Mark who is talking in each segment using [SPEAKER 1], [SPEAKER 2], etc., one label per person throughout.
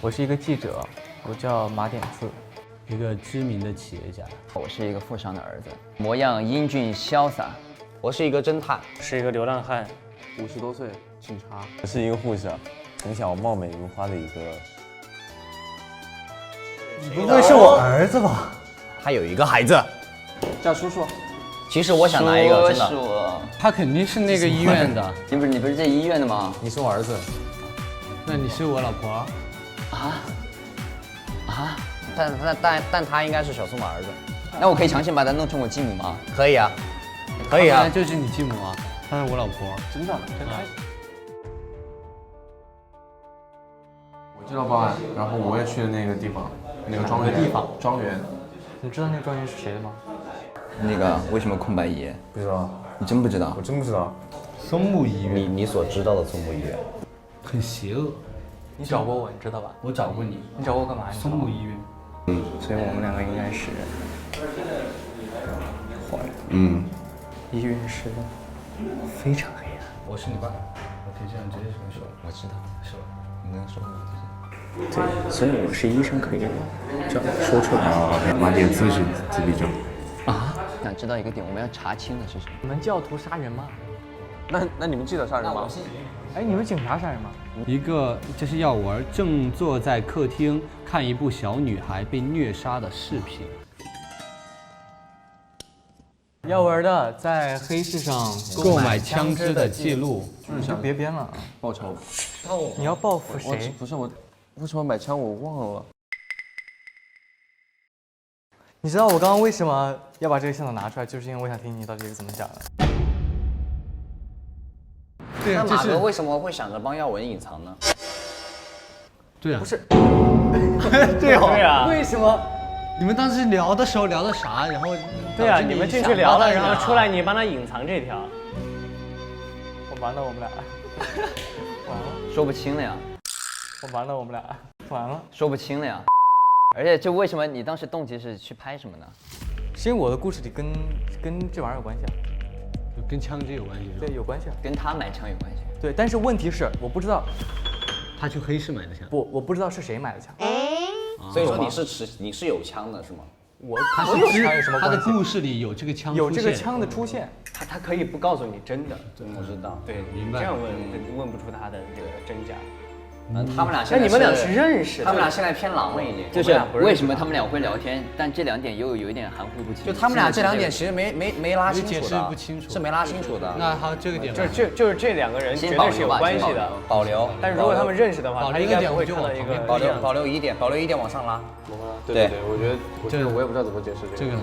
[SPEAKER 1] 我是一个记者，我叫马点字，
[SPEAKER 2] 一个知名的企业家。
[SPEAKER 3] 我是一个富商的儿子，模样英俊潇洒。
[SPEAKER 4] 我是一个侦探，
[SPEAKER 5] 是一个流浪汉
[SPEAKER 6] ，50多岁，警察。
[SPEAKER 7] 我是一个护士，从小貌美如花的一个。
[SPEAKER 2] 你不会是我儿子吧？
[SPEAKER 4] 他有一个孩子，
[SPEAKER 6] 叫叔叔。
[SPEAKER 4] 其实我想拿一个真的，
[SPEAKER 2] 他肯定是那个医院的。
[SPEAKER 3] 你不是这医院的吗？
[SPEAKER 7] 你是我儿子，
[SPEAKER 2] 那你是我老婆。
[SPEAKER 4] 但他应该是小苏马儿子。
[SPEAKER 3] 那我可以强行把他弄成我继母吗？
[SPEAKER 4] 可以啊，可以啊。
[SPEAKER 2] 那就是你继母啊，她是我老婆。
[SPEAKER 6] 真的，真的。我接到报案，然后我也去了那个地方，那个庄园。庄园。
[SPEAKER 1] 你知道那个庄园是谁的吗？
[SPEAKER 3] 那个为什么空白仪？
[SPEAKER 7] 不知道，
[SPEAKER 3] 你真不知道？
[SPEAKER 7] 我真不知道。
[SPEAKER 2] 松木医院，
[SPEAKER 4] 你所知道的松木医院，
[SPEAKER 2] 很邪恶。
[SPEAKER 1] 你找过我，你知道吧？
[SPEAKER 2] 我找过你。
[SPEAKER 1] 你找我干嘛？
[SPEAKER 2] 松木医院。
[SPEAKER 1] 所以我们两个应该是坏人。医院是非常黑暗。
[SPEAKER 2] 我是你爸，我可以这样直接这么说。
[SPEAKER 3] 我知道，
[SPEAKER 2] 是吧？
[SPEAKER 3] 你能说吗？
[SPEAKER 1] 对，所以我是医生，可以这样说出来。
[SPEAKER 7] 马点字是自闭症。
[SPEAKER 3] 想知道一个点，我们要查清的是什么？
[SPEAKER 1] 你们教徒杀人吗？
[SPEAKER 6] 那你们记得杀人吗？
[SPEAKER 1] 哎，你们警察杀人吗？
[SPEAKER 2] 一个就是药丸正坐在客厅看一部小女孩被虐杀的视频。耀文的在黑市上购买枪支的记录，
[SPEAKER 1] 你就别编了啊！
[SPEAKER 6] 报仇。
[SPEAKER 1] 你要报复谁？
[SPEAKER 6] 不是我，为什么买枪我忘了。
[SPEAKER 1] 你知道我刚刚为什么要把这个线索拿出来，就是因为我想听你到底是怎么讲的。
[SPEAKER 2] 对啊，
[SPEAKER 4] 那马哥为什么会想着帮耀文隐藏呢？
[SPEAKER 2] 对啊，
[SPEAKER 1] 不是，
[SPEAKER 5] 对啊，
[SPEAKER 1] 为什么？
[SPEAKER 2] 你们当时聊的时候聊的啥？然后
[SPEAKER 5] 对啊，你们进去聊了，然后出来你帮他隐藏这条，
[SPEAKER 1] 我完了，我们俩完了，
[SPEAKER 3] 说不清了呀，
[SPEAKER 1] 我完了，我们俩完了。
[SPEAKER 3] 说不清了呀。而且就为什么你当时动机是去拍什么呢？
[SPEAKER 1] 是因为我的故事里跟这玩意儿有关系啊。
[SPEAKER 2] 跟枪支有关系。
[SPEAKER 1] 对，有关系啊。
[SPEAKER 3] 跟他买枪有关系。
[SPEAKER 1] 对，但是问题是我不知道，
[SPEAKER 2] 他去黑市买的枪。
[SPEAKER 1] 不，我不知道是谁买的枪。
[SPEAKER 4] 所以说你是有枪的是吗？
[SPEAKER 1] 我有枪有什么关系？
[SPEAKER 2] 他的故事里有这个枪，
[SPEAKER 1] 有这个枪的出现。
[SPEAKER 5] 他可以不告诉你真的，
[SPEAKER 4] 我知道。
[SPEAKER 5] 对，
[SPEAKER 2] 明白。
[SPEAKER 5] 这样问不出他的这个真假。
[SPEAKER 4] 他们俩现在
[SPEAKER 5] 你们俩是认识的，
[SPEAKER 4] 他们俩现在偏狼了已经。
[SPEAKER 3] 就是为什么他们俩会聊天，但这两点又有一点含糊不清。
[SPEAKER 4] 就他们俩这两点其实没拉清楚的，
[SPEAKER 2] 解释不清楚，
[SPEAKER 4] 是没拉清楚的。
[SPEAKER 2] 那他这个点
[SPEAKER 5] 就是这两个人绝对是有关系的，
[SPEAKER 4] 保留。
[SPEAKER 5] 但是如果他们认识的话，他应该不会看到一个
[SPEAKER 4] 保留疑点往上拉。
[SPEAKER 6] 对，我觉得我也不知道怎么解释这个。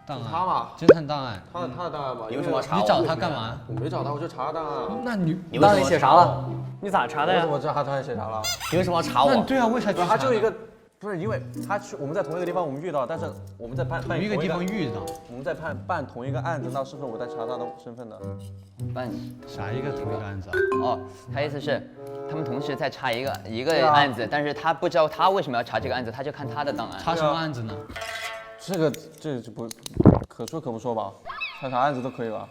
[SPEAKER 2] 档案。
[SPEAKER 6] 他嘛，
[SPEAKER 2] 侦探档案。
[SPEAKER 6] 他的档案嘛。
[SPEAKER 4] 你为什么查我？
[SPEAKER 2] 你找他干嘛？
[SPEAKER 6] 我没找他，我就查他档案。
[SPEAKER 2] 那你
[SPEAKER 1] 档案写啥了？
[SPEAKER 5] 你咋查的呀？
[SPEAKER 6] 我知道他档案写啥了。
[SPEAKER 4] 你为什么要查我？
[SPEAKER 2] 对啊，为啥？
[SPEAKER 6] 他就一个，不是因为他去我们在同一个地方我们遇到，但是我们在办
[SPEAKER 2] 同一个地方遇到，
[SPEAKER 6] 我们在办同一个案子，那是不是我在查他的身份呢？
[SPEAKER 3] 办
[SPEAKER 2] 啥一个同一个案子啊？
[SPEAKER 3] 哦，他意思是他们同时在查一个案子，但是他不知道他为什么要查这个案子，他就看他的档案。
[SPEAKER 2] 查什么案子呢？
[SPEAKER 6] 这就不可说可不说吧，查啥案子都可以吧。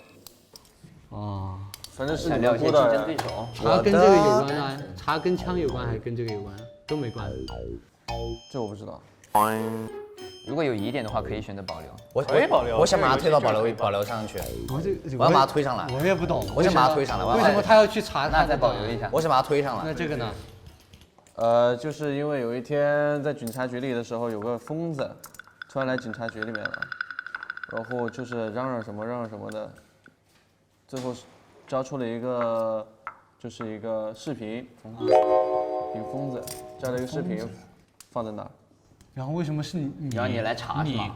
[SPEAKER 2] 哦。
[SPEAKER 6] 反正是
[SPEAKER 3] 想了解竞争对手。
[SPEAKER 2] 查跟这个有关啊？查跟枪有关还是跟这个有关？都没关。
[SPEAKER 6] 这我不知道。
[SPEAKER 3] 如果有疑点的话，可以选择保留。
[SPEAKER 4] 我可以保留。我想把它推到保留上去。我要把它推上来。
[SPEAKER 2] 我也不懂。
[SPEAKER 4] 我想把它推上来。
[SPEAKER 2] 为什么他要去查？
[SPEAKER 3] 那再保留一下。
[SPEAKER 4] 我想把它推上来。
[SPEAKER 2] 那这个呢？
[SPEAKER 6] 就是因为有一天在警察局里的时候，有个疯子突然来警察局里面了，然后就是嚷嚷什么的，最后交出了一个视频，一个疯子交了一个视频放在那儿。
[SPEAKER 2] 然后为什么是你？
[SPEAKER 3] 然后你来查是吗？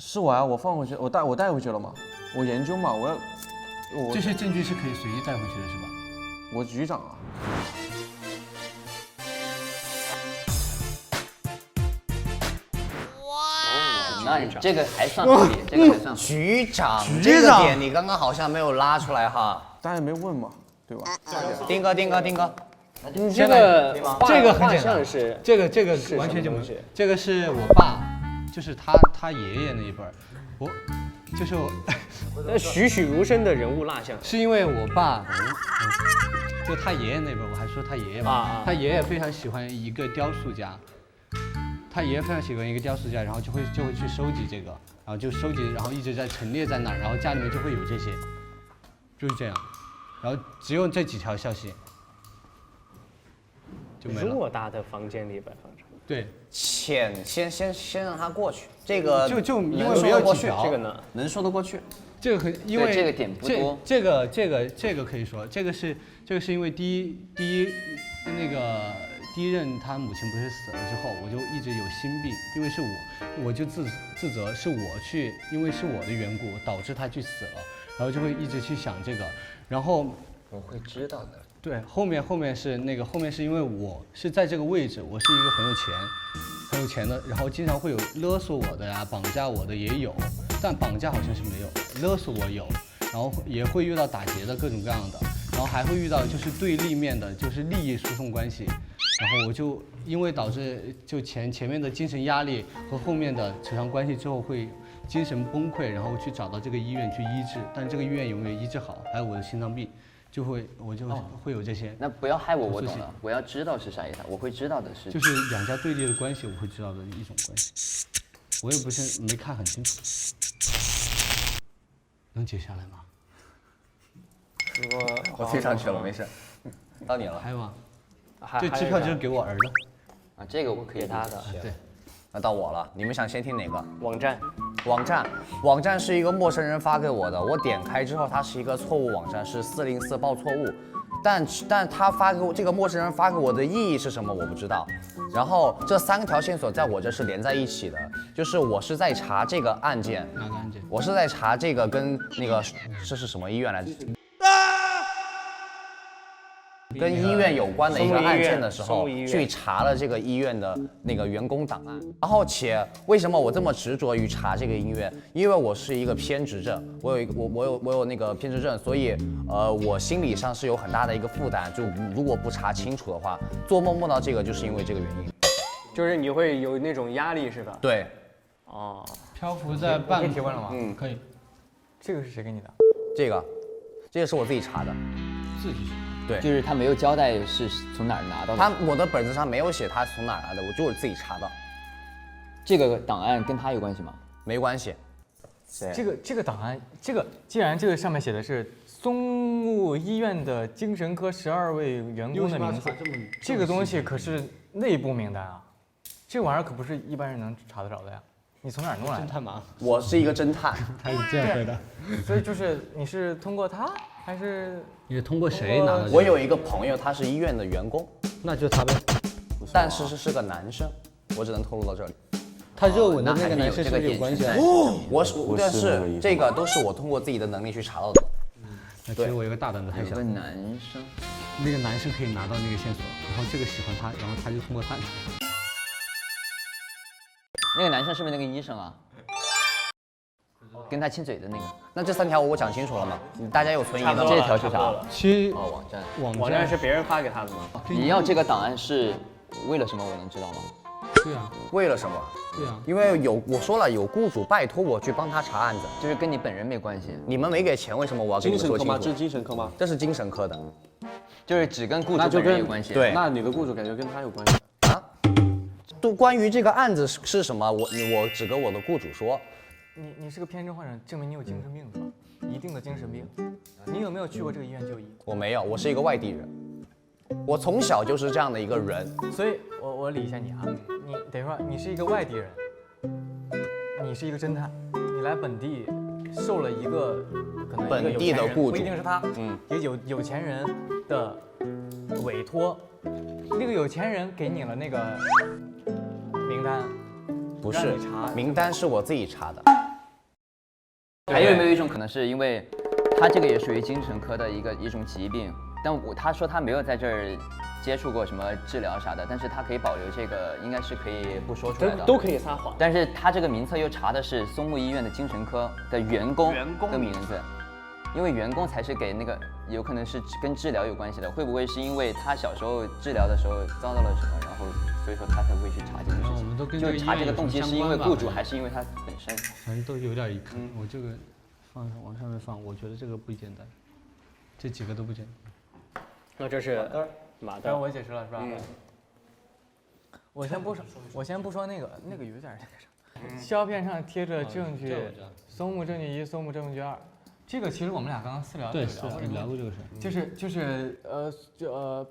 [SPEAKER 6] 是我啊，我放回去，我带回去了嘛，我研究嘛，
[SPEAKER 2] 这些证据是可以随意带回去的，是吧？
[SPEAKER 6] 我局长啊。
[SPEAKER 3] 那这个还算合理，这个还算合理。
[SPEAKER 4] 局长这个点你刚刚好像没有拉出来哈，
[SPEAKER 6] 大家也没问嘛，对吧？
[SPEAKER 4] 丁哥，
[SPEAKER 5] 你这个
[SPEAKER 2] 很简单，
[SPEAKER 5] 是
[SPEAKER 2] 这个完全就没有，这个是我爸，就是他爷爷那一辈儿，就是我
[SPEAKER 5] 栩栩如生的人物蜡像，
[SPEAKER 2] 是因为我爸，就他爷爷那边，我还说他爷爷吧，他爷爷非常喜欢一个雕塑家，他爷爷非常喜欢一个雕塑家，然后就会去收集这个，然后就收集，然后一直在陈列在那儿，然后家里面就会有这些，就是这样，然后只有这几条消息就没了。
[SPEAKER 5] 偌大的房间里摆放着。
[SPEAKER 2] 对，
[SPEAKER 4] 先让他过去，这个
[SPEAKER 2] 就因为
[SPEAKER 4] 能说
[SPEAKER 2] 没有
[SPEAKER 4] 得过去，
[SPEAKER 2] 几条
[SPEAKER 5] 这个呢？
[SPEAKER 4] 能说得过去。
[SPEAKER 2] 这个很，因为
[SPEAKER 3] 这个点不多。
[SPEAKER 2] 这个可以说，这个是因为第一任他母亲不是死了之后，我就一直有心病，因为是我就自责是我去，因为是我的缘故导致他去死了，然后就会一直去想这个，然后
[SPEAKER 3] 我会知道的。
[SPEAKER 2] 对，后面是因为我是在这个位置，我是一个很有钱的，然后经常会有勒索我的呀，绑架我的也有，但绑架好像是没有，勒索我有，然后也会遇到打劫的各种各样的，然后还会遇到就是对立面的，就是利益输送关系，然后我就因为导致就前面的精神压力和后面的扯上关系之后会精神崩溃，然后去找到这个医院去医治，但这个医院有没有医治好，还有我的心脏病。我就会有这些，
[SPEAKER 3] 那不要害我，我懂了。我要知道是啥意思，我会知道的是。
[SPEAKER 2] 就是两家对立的关系，我会知道的一种关系。我也不是没看很清楚，能解下来吗？
[SPEAKER 4] 我推上去了，没事。到你了。
[SPEAKER 2] 还有吗？这支票就是给我儿子。
[SPEAKER 3] 啊，这个我可以
[SPEAKER 5] 给他的。
[SPEAKER 2] 对。
[SPEAKER 4] 那到我了，你们想先听哪个？
[SPEAKER 5] 网站
[SPEAKER 4] 是一个陌生人发给我的，我点开之后，它是一个错误网站，是404报错误。但他发给我这个陌生人发给我的意义是什么，我不知道。然后这3条线索在我这是连在一起的，就是我是在查这个案件。
[SPEAKER 2] 哪个案件？
[SPEAKER 4] 我是在查这个跟那个这是什么医院来着？跟医院有关的一个案件的时候，去查了这个医院的那个员工档案。然后为什么我这么执着于查这个医院？因为我是一个偏执症，我有那个偏执症，所以我心理上是有很大的一个负担。就如果不查清楚的话，做梦梦到这个就是因为这个原因。
[SPEAKER 5] 就是你会有那种压力是吧？
[SPEAKER 4] 对。
[SPEAKER 5] 哦。
[SPEAKER 2] 漂浮在半。
[SPEAKER 1] 可以提问了吗？
[SPEAKER 2] 可以。
[SPEAKER 1] 这个是谁给你的？
[SPEAKER 4] 这个是我自己查的。
[SPEAKER 2] 自己查。
[SPEAKER 4] 对，
[SPEAKER 3] 就是他没有交代是从哪儿拿到的。
[SPEAKER 4] 我的本子上没有写他从哪儿来的，我就是自己查的。
[SPEAKER 3] 这个档案跟他有关系吗？
[SPEAKER 4] 没关系。
[SPEAKER 1] 这个档案，既然这个上面写的是松木医院的精神科12位员工的名字，这个东西可是内部名单啊，这玩意儿可不是一般人能查得着的呀。你从哪儿弄来的？
[SPEAKER 2] 侦探吗？
[SPEAKER 4] 我是一个侦探。
[SPEAKER 2] 他是这样回答。
[SPEAKER 1] 所以就是你是通过他还是？
[SPEAKER 2] 你是通过谁拿的？
[SPEAKER 4] 我有一个朋友，他是医院的员工，
[SPEAKER 2] 那就是他呗。
[SPEAKER 4] 但是是个男生，我只能透露到这里。
[SPEAKER 2] 他热吻的那个男生是不是有关系啊？
[SPEAKER 4] 但是这个都是我通过自己的能力去查到的。
[SPEAKER 2] 那其实我有个大胆的猜想，
[SPEAKER 3] 有个男生，
[SPEAKER 2] 那个男生可以拿到那个线索，然后这个喜欢他，然后他就通过他。
[SPEAKER 3] 那个男生是不是那个医生啊？跟他亲嘴的那个。
[SPEAKER 4] 那这3条我讲清楚了吗？大家有存疑的吗？
[SPEAKER 3] 这条是啥？
[SPEAKER 2] 其实
[SPEAKER 3] 网
[SPEAKER 5] 站是别人发给他的吗？
[SPEAKER 3] 你要这个档案是为了什么？我能知道吗？
[SPEAKER 2] 对啊。
[SPEAKER 4] 为了什么？
[SPEAKER 2] 对啊。
[SPEAKER 4] 因为我说了，有雇主拜托我去帮他查案子，
[SPEAKER 3] 就是跟你本人没关系。
[SPEAKER 4] 你们没给钱，为什么我要跟你们说清楚？
[SPEAKER 6] 这是精神科吗？
[SPEAKER 4] 这是精神科的，
[SPEAKER 3] 就是只跟雇主本人有关系。
[SPEAKER 4] 对，
[SPEAKER 6] 那你的雇主感觉跟他有关系
[SPEAKER 4] 啊？都关于这个案子是什么，我只跟我的雇主说。
[SPEAKER 1] 你是个偏执患者，证明你有精神病是吧？一定的精神病。你有没有去过这个医院就医？
[SPEAKER 4] 我没有，我是一个外地人。我从小就是这样的一个人。
[SPEAKER 1] 所以我理一下你啊，你等于说你是一个外地人，你是一个侦探，你来本地受了一个可能
[SPEAKER 4] 本地的雇主，
[SPEAKER 1] 不一定是他，一个有钱人的委托，那个有钱人给你了那个名单。
[SPEAKER 4] 不是，名单是我自己查的。
[SPEAKER 3] 还有没有一种可能是因为他这个也属于精神科的一种疾病，但他说他没有在这儿接触过什么治疗啥的，但是他可以保留这个，应该是可以不说出来的，
[SPEAKER 5] 都可以撒谎。
[SPEAKER 3] 但是他这个名册又查的是松木医院的精神科的员工的名字，因为员工才是给那个有可能是跟治疗有关系的，会不会是因为他小时候治疗的时候遭到了什么，然后所以说他才会去查这件事情？
[SPEAKER 2] 我们都跟
[SPEAKER 3] 就是查这个动机是因为雇主还是因为他本身？
[SPEAKER 2] 反正都有点一坑。我这个往上面放，我觉得这个不简单，这几个都不简单。
[SPEAKER 5] 那这是马
[SPEAKER 1] 然
[SPEAKER 5] 的。
[SPEAKER 1] 后我解释了是吧？我先不说那个有点那个啥，胶片上贴着证据，松木证据1，松木证据2。这个其实我们俩刚刚私聊
[SPEAKER 2] 对，
[SPEAKER 1] 聊过这个
[SPEAKER 2] 聊过这个事儿。
[SPEAKER 1] 就是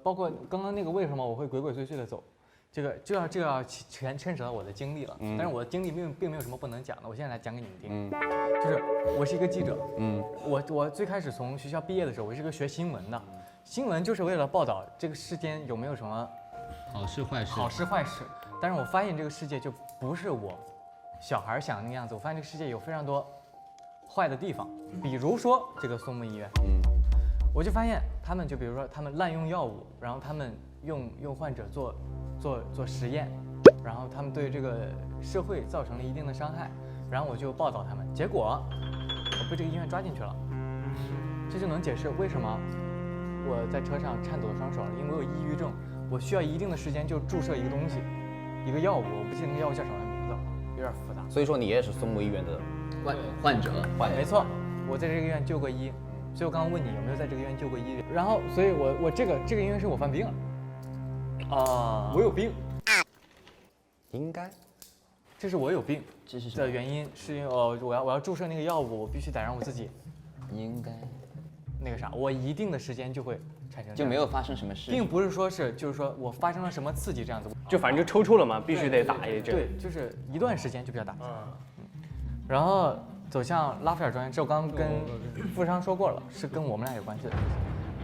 [SPEAKER 1] 包括刚刚那个为什么我会鬼鬼祟祟的走，这个要牵扯到我的经历了。但是我的经历并没有什么不能讲的，我现在来讲给你们听。就是我是一个记者，我最开始从学校毕业的时候，我是一个学新闻的，新闻就是为了报道这个世间有没有什么
[SPEAKER 2] 好事坏事。
[SPEAKER 1] 但是我发现这个世界就不是我小孩想的那个样子，我发现这个世界有非常多坏的地方，比如说这个松木医院，我就发现他们比如说他们滥用药物，然后他们用患者做实验，然后他们对这个社会造成了一定的伤害，然后我就报道他们，结果我被这个医院抓进去了，这就能解释为什么我在车上颤抖的双手了，因为我有抑郁症，我需要一定的时间就注射一个东西，一个药物，我不记得那个药物叫什么名字了，有点复杂。
[SPEAKER 4] 所以说你也是松木医院的
[SPEAKER 3] 患者。
[SPEAKER 1] 没错，我在这个医院就过医，所以我刚刚问你有没有在这个医院就过医，然后所以我这个医院是我犯病了，我有病，
[SPEAKER 4] 应该。
[SPEAKER 1] 这是我有病，
[SPEAKER 3] 这是什么
[SPEAKER 1] 的原因是因为我要注射那个药物，我必须得让我自己
[SPEAKER 3] 应该
[SPEAKER 1] 那个啥，我一定的时间就会产生这样
[SPEAKER 3] 就没有发生什么事，
[SPEAKER 1] 并不是说就是说我发生了什么刺激这样子，
[SPEAKER 5] 就反正就抽搐了嘛，必须得打一针。
[SPEAKER 1] 对，就是一段时间就比较打击。然后走向拉斐尔庄园，这我刚刚跟富商说过了，是跟我们俩有关系的事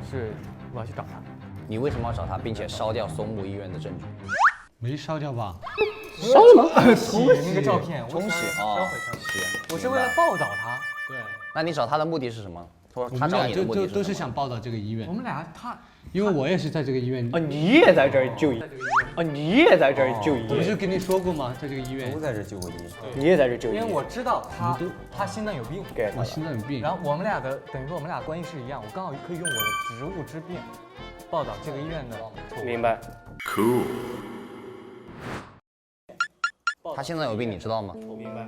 [SPEAKER 1] 情，是我要去找他。
[SPEAKER 4] 你为什么要找他，并且烧掉松木医院的证据？
[SPEAKER 2] 没烧掉吧？
[SPEAKER 1] 烧什么？洗那个照片，
[SPEAKER 4] 冲洗啊，
[SPEAKER 1] 我是为了报道他。
[SPEAKER 2] 对。
[SPEAKER 4] 那你找他的目的是什么？
[SPEAKER 2] 我
[SPEAKER 4] 他找
[SPEAKER 2] 们俩
[SPEAKER 4] 你的目的是什么？
[SPEAKER 2] 都是想报道这个医院
[SPEAKER 1] 我，们俩
[SPEAKER 2] 因为我也是在这个医院。
[SPEAKER 5] 哦，你也在这儿就医？哦，你也在这儿就医？
[SPEAKER 2] 我不是跟你说过吗？在这个医院
[SPEAKER 7] 都，在这救过医。
[SPEAKER 5] 你也在这儿就医？
[SPEAKER 1] 因为我知道他心脏有病，
[SPEAKER 2] 我心脏有病。
[SPEAKER 1] 然后我们俩的等于说我们俩关系是一样，我刚好可以用我的职务之便报道这个医院的错误。
[SPEAKER 5] 明白。
[SPEAKER 4] 他心脏有病，你知道吗？
[SPEAKER 5] 我明白。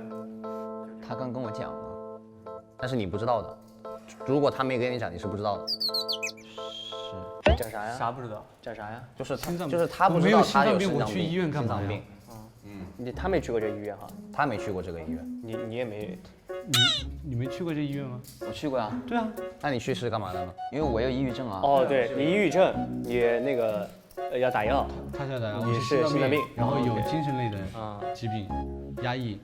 [SPEAKER 3] 他刚跟我讲了，
[SPEAKER 4] 但是你不知道的。如果他没跟你讲，你是不知道的。
[SPEAKER 5] 讲啥呀？
[SPEAKER 1] 啥不知道？
[SPEAKER 5] 讲啥呀？
[SPEAKER 4] 就是
[SPEAKER 2] 心脏
[SPEAKER 4] 就是他不知
[SPEAKER 2] 我没有
[SPEAKER 4] 道他有
[SPEAKER 2] 心脏病，我
[SPEAKER 4] 心脏病，
[SPEAKER 2] 去医院干嘛呀？
[SPEAKER 4] 心脏病，
[SPEAKER 5] 他没去过这医院哈？
[SPEAKER 4] 他没去过这个医院。
[SPEAKER 5] 你也没？
[SPEAKER 2] 你没去过这医院吗？
[SPEAKER 3] 我去过呀，
[SPEAKER 2] 对啊，
[SPEAKER 4] 那你去是干嘛的呢？
[SPEAKER 3] 因为我有抑郁症啊。
[SPEAKER 5] 哦，对，你抑郁症，你那个要打药。
[SPEAKER 2] 他是的，
[SPEAKER 5] 你
[SPEAKER 2] 我
[SPEAKER 5] 是心脏病
[SPEAKER 2] 然后有
[SPEAKER 5] 哦，OK
[SPEAKER 2] 精神类的
[SPEAKER 5] 啊
[SPEAKER 2] 疾病，压抑。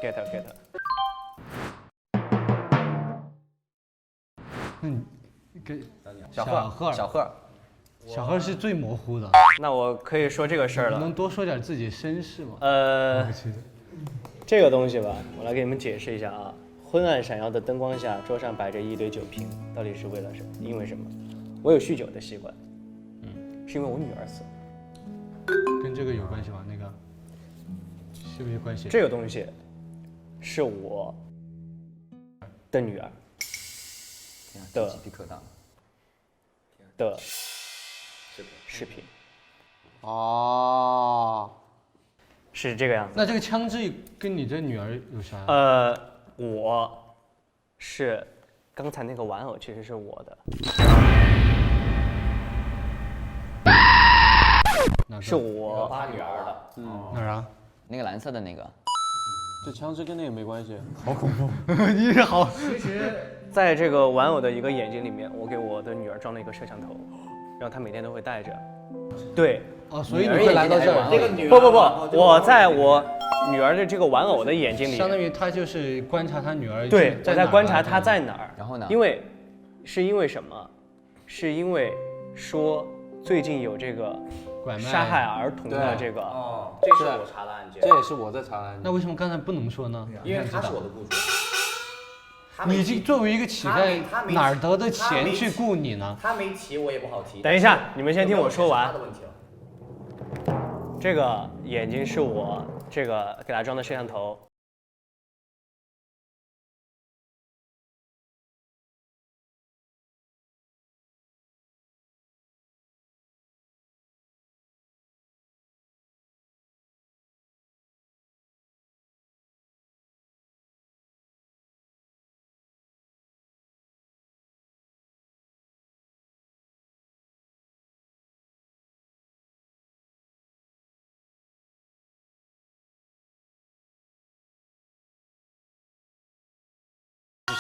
[SPEAKER 5] get。
[SPEAKER 2] 嗯，跟
[SPEAKER 4] 小
[SPEAKER 2] 贺，
[SPEAKER 4] 贺，
[SPEAKER 2] 小贺是最模糊的。
[SPEAKER 5] 那我可以说这个事儿了。
[SPEAKER 2] 能多说点自己身世吗？
[SPEAKER 5] 这个东西吧，我来给你们解释一下啊。昏暗闪耀的灯光下，桌上摆着一堆酒瓶，到底是为了什么？因为什么？我有酗酒的习惯，是因为我女儿死了。
[SPEAKER 2] 跟这个有关系吗？那个是不是有关系？
[SPEAKER 5] 这个东西是我的女儿的
[SPEAKER 3] 鸡皮疙瘩。
[SPEAKER 5] 的视频。
[SPEAKER 6] 哦，
[SPEAKER 5] 是这个样子。
[SPEAKER 2] 那这个枪支跟你的女儿有啥？
[SPEAKER 5] 我是刚才那个玩偶其实是我的，是我
[SPEAKER 4] 他女儿的。
[SPEAKER 2] 哪儿啊？
[SPEAKER 3] 那个蓝色的那个，
[SPEAKER 6] 这枪支跟那个没关系。
[SPEAKER 2] 你是好。
[SPEAKER 5] 其实，在这个玩偶的一个眼睛里面，我给我的女儿装了一个摄像头，然后她每天都会带着。对。
[SPEAKER 2] 哦，所以你会来到这儿。
[SPEAKER 4] 那个女
[SPEAKER 5] 不，我在我女儿的这个玩偶的眼睛里，
[SPEAKER 2] 相当于他就是观察他女儿。
[SPEAKER 5] 对，我在观察
[SPEAKER 2] 她
[SPEAKER 5] 她在哪儿。
[SPEAKER 3] 然后呢？
[SPEAKER 5] 因为什么？是因为说最近有这个
[SPEAKER 2] 拐卖
[SPEAKER 5] 杀害儿童的这个。
[SPEAKER 4] 哦，这是我查的案件。
[SPEAKER 6] 这也是我在查的案件。
[SPEAKER 2] 那为什么刚才不能说呢？
[SPEAKER 4] 因为他是我的雇主。
[SPEAKER 2] 你这作为一个乞丐，哪儿得的钱去雇你呢？
[SPEAKER 4] 他没提，我也不好提。
[SPEAKER 5] 等一下，你们先听我说完
[SPEAKER 4] 他的问题了。
[SPEAKER 5] 这个眼睛是我这个给他装的摄像头。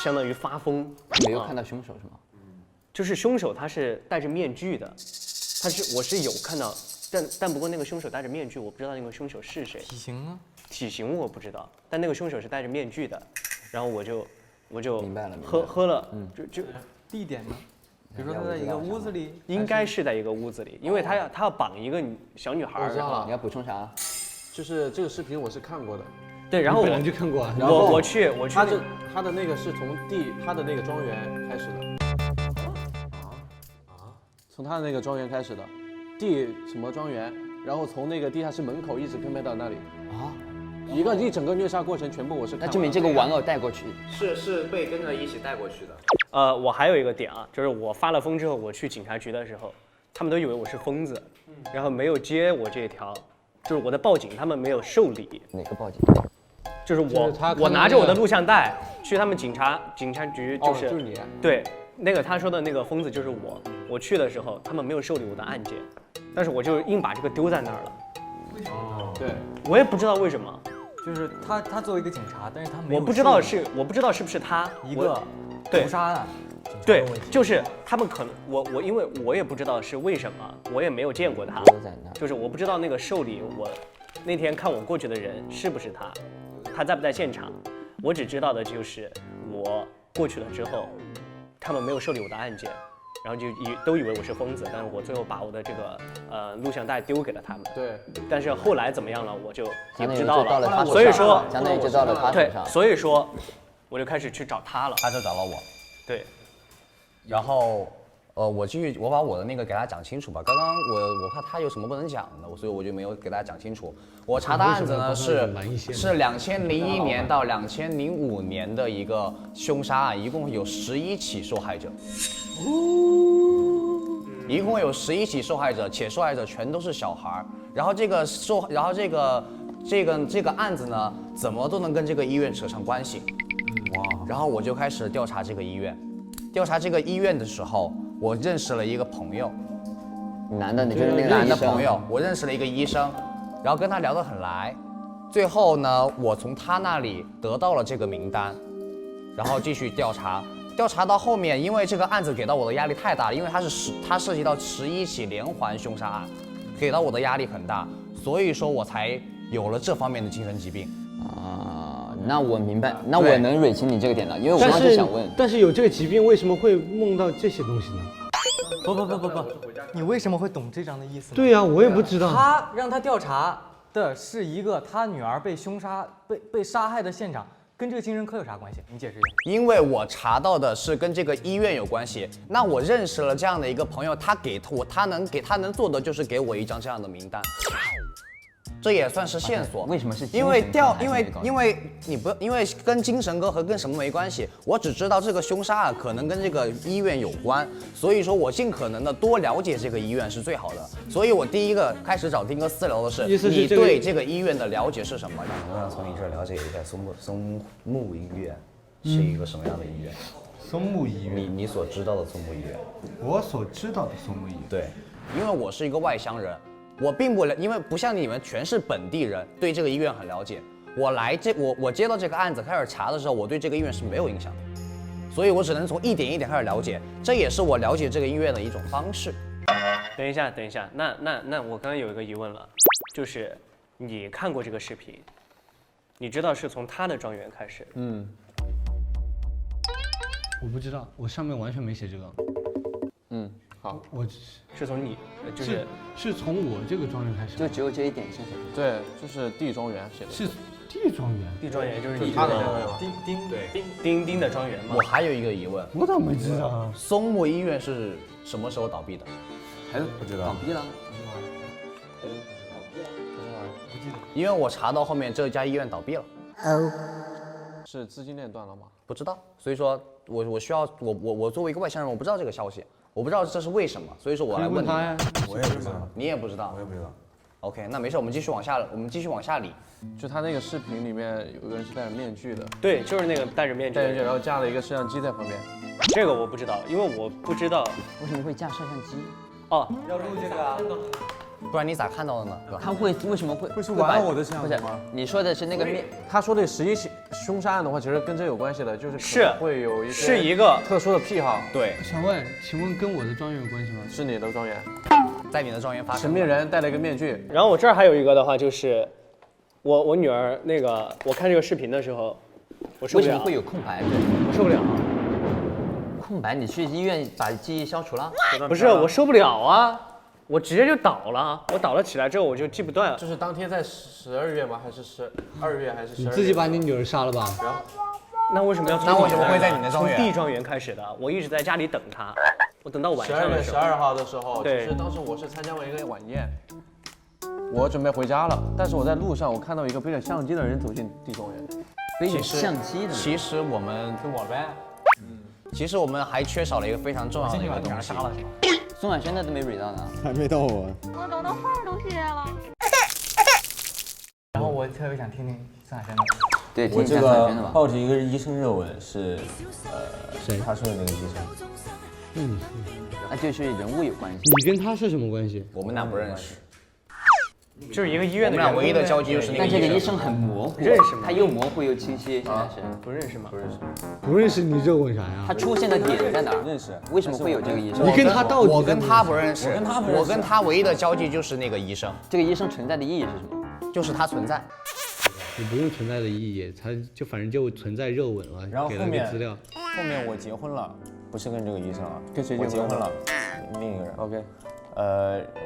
[SPEAKER 5] 相当于发疯。
[SPEAKER 3] 没有看到凶手是吗？
[SPEAKER 5] 就是凶手他是戴着面具的，我是有看到，但不过那个凶手戴着面具，我不知道那个凶手是谁。
[SPEAKER 1] 体型呢？
[SPEAKER 5] 体型我不知道，但那个凶手是戴着面具的，然后我就
[SPEAKER 3] 明白了
[SPEAKER 5] 喝了，就
[SPEAKER 1] 地点呢？比如说他在一个屋子里，
[SPEAKER 5] 应该是在一个屋子里，因为他要绑一个小女孩。
[SPEAKER 6] 我知道了，
[SPEAKER 3] 你要补充啥？
[SPEAKER 6] 就是这个视频我是看过的。
[SPEAKER 5] 对，然后
[SPEAKER 2] 本来就看过啊。
[SPEAKER 6] 然后
[SPEAKER 5] 我去，
[SPEAKER 6] 他的那个是从他的那个庄园开始的。从他的那个庄园开始的，什么庄园，然后从那个地下室门口一直跟拍到那里。一整个虐杀过程全部我是看。
[SPEAKER 3] 那证明这个玩偶带过去。
[SPEAKER 4] 是被跟着一起带过去的。
[SPEAKER 5] 我还有一个点啊，就是我发了疯之后，我去警察局的时候，他们都以为我是疯子，然后没有接我这一条，就是我的报警，他们没有受理。
[SPEAKER 3] 哪个报警？
[SPEAKER 5] 就是我拿着我的录像带去他们警察局，就是
[SPEAKER 6] 就是你。
[SPEAKER 5] 对，那个他说的那个疯子就是我。我去的时候，他们没有受理我的案件，但是我就硬把这个丢在那儿了。
[SPEAKER 6] 对，
[SPEAKER 5] 我也不知道为什么。
[SPEAKER 1] 就是他作为一个警察，但是他没有
[SPEAKER 5] 我不知道是不是他
[SPEAKER 1] 一个
[SPEAKER 5] 对
[SPEAKER 1] 谋杀案。
[SPEAKER 5] 对，就是他们可能我因为我也不知道是为什么，我也没有见过他，就是我不知道那个受理我那天看我过去的人是不是他在不在现场，我只知道的就是我过去了之后，他们没有受理我的案件，然后就都以为我是疯子，但是我最后把我的这个录像带丢给了他们。
[SPEAKER 6] 对，
[SPEAKER 5] 但是后来怎么样了，我就也不知
[SPEAKER 3] 道
[SPEAKER 5] 道
[SPEAKER 3] 了。
[SPEAKER 5] 所以说，
[SPEAKER 3] 相当于就到了他手上。
[SPEAKER 5] 对，所以说我就开始去找他了。
[SPEAKER 4] 他就找了我。
[SPEAKER 5] 对。
[SPEAKER 4] 然后，我把我的那个给大家讲清楚吧。刚刚我怕他有什么不能讲的，所以我就没有给大家讲清楚。我查的案子呢是2001年到2005年的一个凶杀案，一共有11起受害者。一共有11起受害者，且受害者全都是小孩。然后这个案子呢，怎么都能跟这个医院扯上关系。哇！然后我就开始调查这个医院。调查这个医院的时候，我认识了一个朋友，
[SPEAKER 3] 男的，你就是那个
[SPEAKER 4] 男的朋友，我认识了一个医生，然后跟他聊得很来，最后呢，我从他那里得到了这个名单，然后继续调查，调查到后面，因为这个案子给到我的压力太大了，因为它涉及到11起连环凶杀案，给到我的压力很大，所以说我才有了这方面的精神疾病。
[SPEAKER 3] 那我明白，那我能蕊清你这个点了，因为我刚才想问，
[SPEAKER 2] 但是有这个疾病，为什么会梦到这些东西呢？
[SPEAKER 1] 不，你为什么会懂这章的意思呢？
[SPEAKER 2] 对呀，我也不知道。
[SPEAKER 1] 他让他调查的是一个他女儿被凶杀、被杀害的现场，跟这个精神科有啥关系？你解释一下。
[SPEAKER 4] 因为我查到的是跟这个医院有关系，那我认识了这样的一个朋友，他能做的就是给我一张这样的名单。这也算是线索。
[SPEAKER 3] 为什么是？
[SPEAKER 4] 因为跟精神科和跟什么没关系，我只知道这个凶杀案可能跟这个医院有关，所以说我尽可能的多了解这个医院是最好的。所以我第一个开始找丁哥私聊的是，你对这个医院的了解是什么？
[SPEAKER 7] 我想从你这儿了解一下松木医院是一个什么样的医院？
[SPEAKER 8] 松木医院，
[SPEAKER 7] 你所知道的松木医院，
[SPEAKER 8] 我所知道的松木医院。
[SPEAKER 4] 对，因为我是一个外乡人。我并不了，因为不像你们全是本地人，对这个医院很了解。我接到这个案子开始查的时候，我对这个医院是没有印象的，所以我只能从一点一点开始了解，这也是我了解这个医院的一种方式。
[SPEAKER 5] 等一下，那我刚刚有一个疑问了，就是你看过这个视频，你知道是从他的庄园开始？
[SPEAKER 2] 我不知道，我上面完全没写这个。
[SPEAKER 6] 好，
[SPEAKER 2] 我
[SPEAKER 5] 是从你，
[SPEAKER 2] 是从我这个庄园开始，
[SPEAKER 3] 就只有这一点线索。
[SPEAKER 6] 对，就是地庄园写的。
[SPEAKER 2] 是地庄园，
[SPEAKER 5] 地庄园就是你
[SPEAKER 6] 他的庄园吗？
[SPEAKER 5] 丁丁的庄园嘛。
[SPEAKER 4] 我还有一个疑问，
[SPEAKER 2] 我怎么知道？
[SPEAKER 4] 松木医院是什么时候倒闭的？
[SPEAKER 7] 还不知道。
[SPEAKER 3] 倒闭了。
[SPEAKER 4] 因为我查到后面这家医院倒闭了。
[SPEAKER 6] 是资金链断了吗？
[SPEAKER 4] 不知道，所以说我需要我作为一个外乡人，我不知道这个消息，我不知道这是为什么，所以说我来问
[SPEAKER 2] 他呀。
[SPEAKER 7] 我也不知道，
[SPEAKER 4] 你也不知道，
[SPEAKER 7] 我也不知道。
[SPEAKER 4] OK， 那没事，我们继续往下理。
[SPEAKER 6] 就他那个视频里面有个人是戴着面具的，
[SPEAKER 5] 对，就是那个戴着面具，
[SPEAKER 6] 然后架了一个摄像机在旁边。
[SPEAKER 5] 这个我不知道，因为我不知道
[SPEAKER 3] 为什么会架摄像机。
[SPEAKER 5] 哦，
[SPEAKER 1] 要录这个啊？
[SPEAKER 4] 不然你咋看到的呢？
[SPEAKER 3] 他为什么会
[SPEAKER 6] 是玩我的摄像
[SPEAKER 3] 不是
[SPEAKER 6] 头吗？
[SPEAKER 3] 你说的是那个面，
[SPEAKER 6] 他说的11起凶杀案的话，其实跟这有关系的，就是
[SPEAKER 5] 是
[SPEAKER 6] 可能会有一些
[SPEAKER 5] 是一个
[SPEAKER 6] 特殊的癖好。
[SPEAKER 4] 对，
[SPEAKER 2] 想问，请问跟我的庄园有关系吗？
[SPEAKER 6] 是你的庄园，
[SPEAKER 4] 在你的庄园发生。
[SPEAKER 6] 神秘人戴了一个面具。
[SPEAKER 5] 然后我这儿还有一个的话，就是我女儿那个，我看这个视频的时候，我受不了，
[SPEAKER 3] 为什么会有空白？
[SPEAKER 5] 我受不了。
[SPEAKER 3] 空白，你去医院把记忆消除了？
[SPEAKER 5] 不是我受不了啊，我直接就倒了，我倒了起来之后我就记不断了。
[SPEAKER 6] 就是当天在12月吗？还是12月还是12月？
[SPEAKER 2] 你自己把你女儿杀了吧？
[SPEAKER 5] 那为什么要从
[SPEAKER 4] 那为什么会在你的庄园
[SPEAKER 5] 从 D 庄园开始的？我一直在家里等她，我等到晚上
[SPEAKER 6] 12月
[SPEAKER 5] 的时候。
[SPEAKER 6] 12号的时候，
[SPEAKER 5] 对
[SPEAKER 6] 就是当时我是参加完一个晚宴，我准备回家了，但是我在路上我看到一个背着相机的人走进 D 庄园。
[SPEAKER 3] 背着相机的。
[SPEAKER 4] 其实我们
[SPEAKER 1] 就我呗。
[SPEAKER 4] 其实我们还缺少了一个非常重要的一个东西。
[SPEAKER 1] 杀了是吧？
[SPEAKER 3] 宋婉萱的都没 read 到呢。
[SPEAKER 8] 还没到我。
[SPEAKER 9] 我等到画都写了。
[SPEAKER 1] 然后我特别想听听宋海轩的。
[SPEAKER 3] 对，听
[SPEAKER 10] 我这
[SPEAKER 3] 一下宋婉萱的吧。
[SPEAKER 10] 个报纸一个医生热文是，
[SPEAKER 2] 谁
[SPEAKER 10] 他说的那个医生。
[SPEAKER 3] 啊，就是人物有关系。
[SPEAKER 2] 你跟他是什么关系？
[SPEAKER 4] 我们俩不认识，
[SPEAKER 5] 就是一个医院的员工。
[SPEAKER 4] 我们俩唯一的交集就是那个
[SPEAKER 3] 但这个医
[SPEAKER 4] 医生。
[SPEAKER 3] 生很模糊，
[SPEAKER 5] 认识吗
[SPEAKER 3] 他又模糊又清晰，现在是。
[SPEAKER 5] 不认识吗？不认识。
[SPEAKER 2] 不认识你热问啥呀
[SPEAKER 3] 他？出现的点在哪儿？
[SPEAKER 10] 认识。
[SPEAKER 3] 为什么会有这个医生？
[SPEAKER 2] 你跟他到底？
[SPEAKER 4] 我跟他不认识，
[SPEAKER 10] 我跟他不认识
[SPEAKER 4] 我跟他唯一的交集就是那个医生，
[SPEAKER 3] 这个医生存在的意义是什么？
[SPEAKER 4] 就是他存在。
[SPEAKER 2] 你不用存在的意义，他就反正就存在热吻了，给了
[SPEAKER 10] 然后后面
[SPEAKER 2] 个资料。
[SPEAKER 10] 后面我结婚了，不是跟这个医生啊，
[SPEAKER 6] 跟谁
[SPEAKER 10] 我结婚
[SPEAKER 6] 结婚了
[SPEAKER 10] 了？另一个人。
[SPEAKER 6] OK，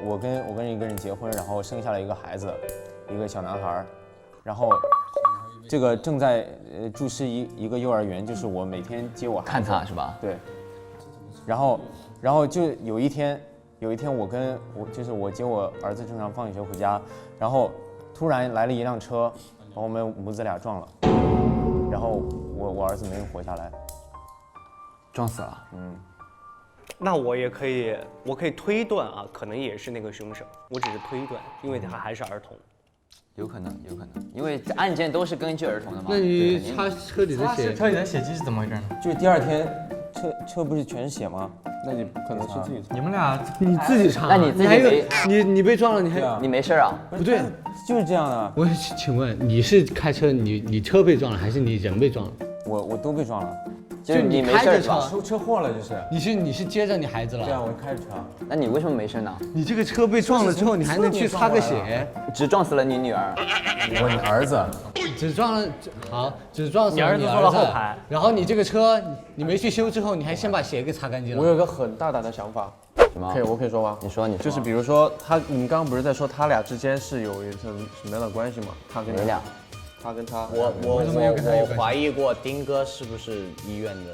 [SPEAKER 10] 我跟一个人结婚，然后生下了一个孩子，一个小男孩儿，然后这个正在注视一个幼儿园，就是我每天接我孩子
[SPEAKER 3] 看他是吧？
[SPEAKER 10] 对，然后就有一天就是我接我儿子正常放学回家，然后突然来了一辆车，把我们母子俩撞了，然后我儿子没有活下来。
[SPEAKER 3] 撞死了。
[SPEAKER 5] 那我也可以，我可以推断啊，可能也是那个凶手。我只是推断，因为他还是儿童。
[SPEAKER 3] 有可能，因为案件都是根据儿童的嘛。
[SPEAKER 2] 那你擦车里的血，
[SPEAKER 1] 车里的血迹是怎么回事呢？
[SPEAKER 10] 就是第二天车不是全是血吗？
[SPEAKER 6] 那你可能是自己
[SPEAKER 1] 你们俩
[SPEAKER 2] 你自己擦。
[SPEAKER 3] 那你自己
[SPEAKER 2] 还有
[SPEAKER 3] 没
[SPEAKER 2] 你被撞了，你还
[SPEAKER 10] 对啊
[SPEAKER 3] 你没事啊？
[SPEAKER 2] 不对。
[SPEAKER 10] 就是这样的，
[SPEAKER 2] 我请问你是开车，你车被撞了，还是你人被撞了？
[SPEAKER 10] 我都被撞了，
[SPEAKER 3] 就是你没事是吧？
[SPEAKER 2] 开着
[SPEAKER 10] 出车祸了就是。
[SPEAKER 2] 你是接着你孩子了？
[SPEAKER 10] 对啊，我开着车。
[SPEAKER 3] 那你为什么没事呢？
[SPEAKER 2] 你这个车被撞了之后，你还能去擦个血？
[SPEAKER 3] 只撞死了你女儿。
[SPEAKER 10] 我儿子。
[SPEAKER 2] 只撞了，好，只撞死了
[SPEAKER 5] 你儿子坐了后排，
[SPEAKER 2] 然后你这个车你没去修之后，你还先把血给擦干净了。
[SPEAKER 6] 我有个很大胆的想法，
[SPEAKER 3] 什么？
[SPEAKER 6] 我可以说吗？
[SPEAKER 3] 你说。
[SPEAKER 6] 就是比如说你们刚刚不是在说他俩之间是有一层什么样的关系吗？他跟
[SPEAKER 3] 谁俩？
[SPEAKER 6] 他跟他。
[SPEAKER 4] 我怀疑过丁哥是不是医院的。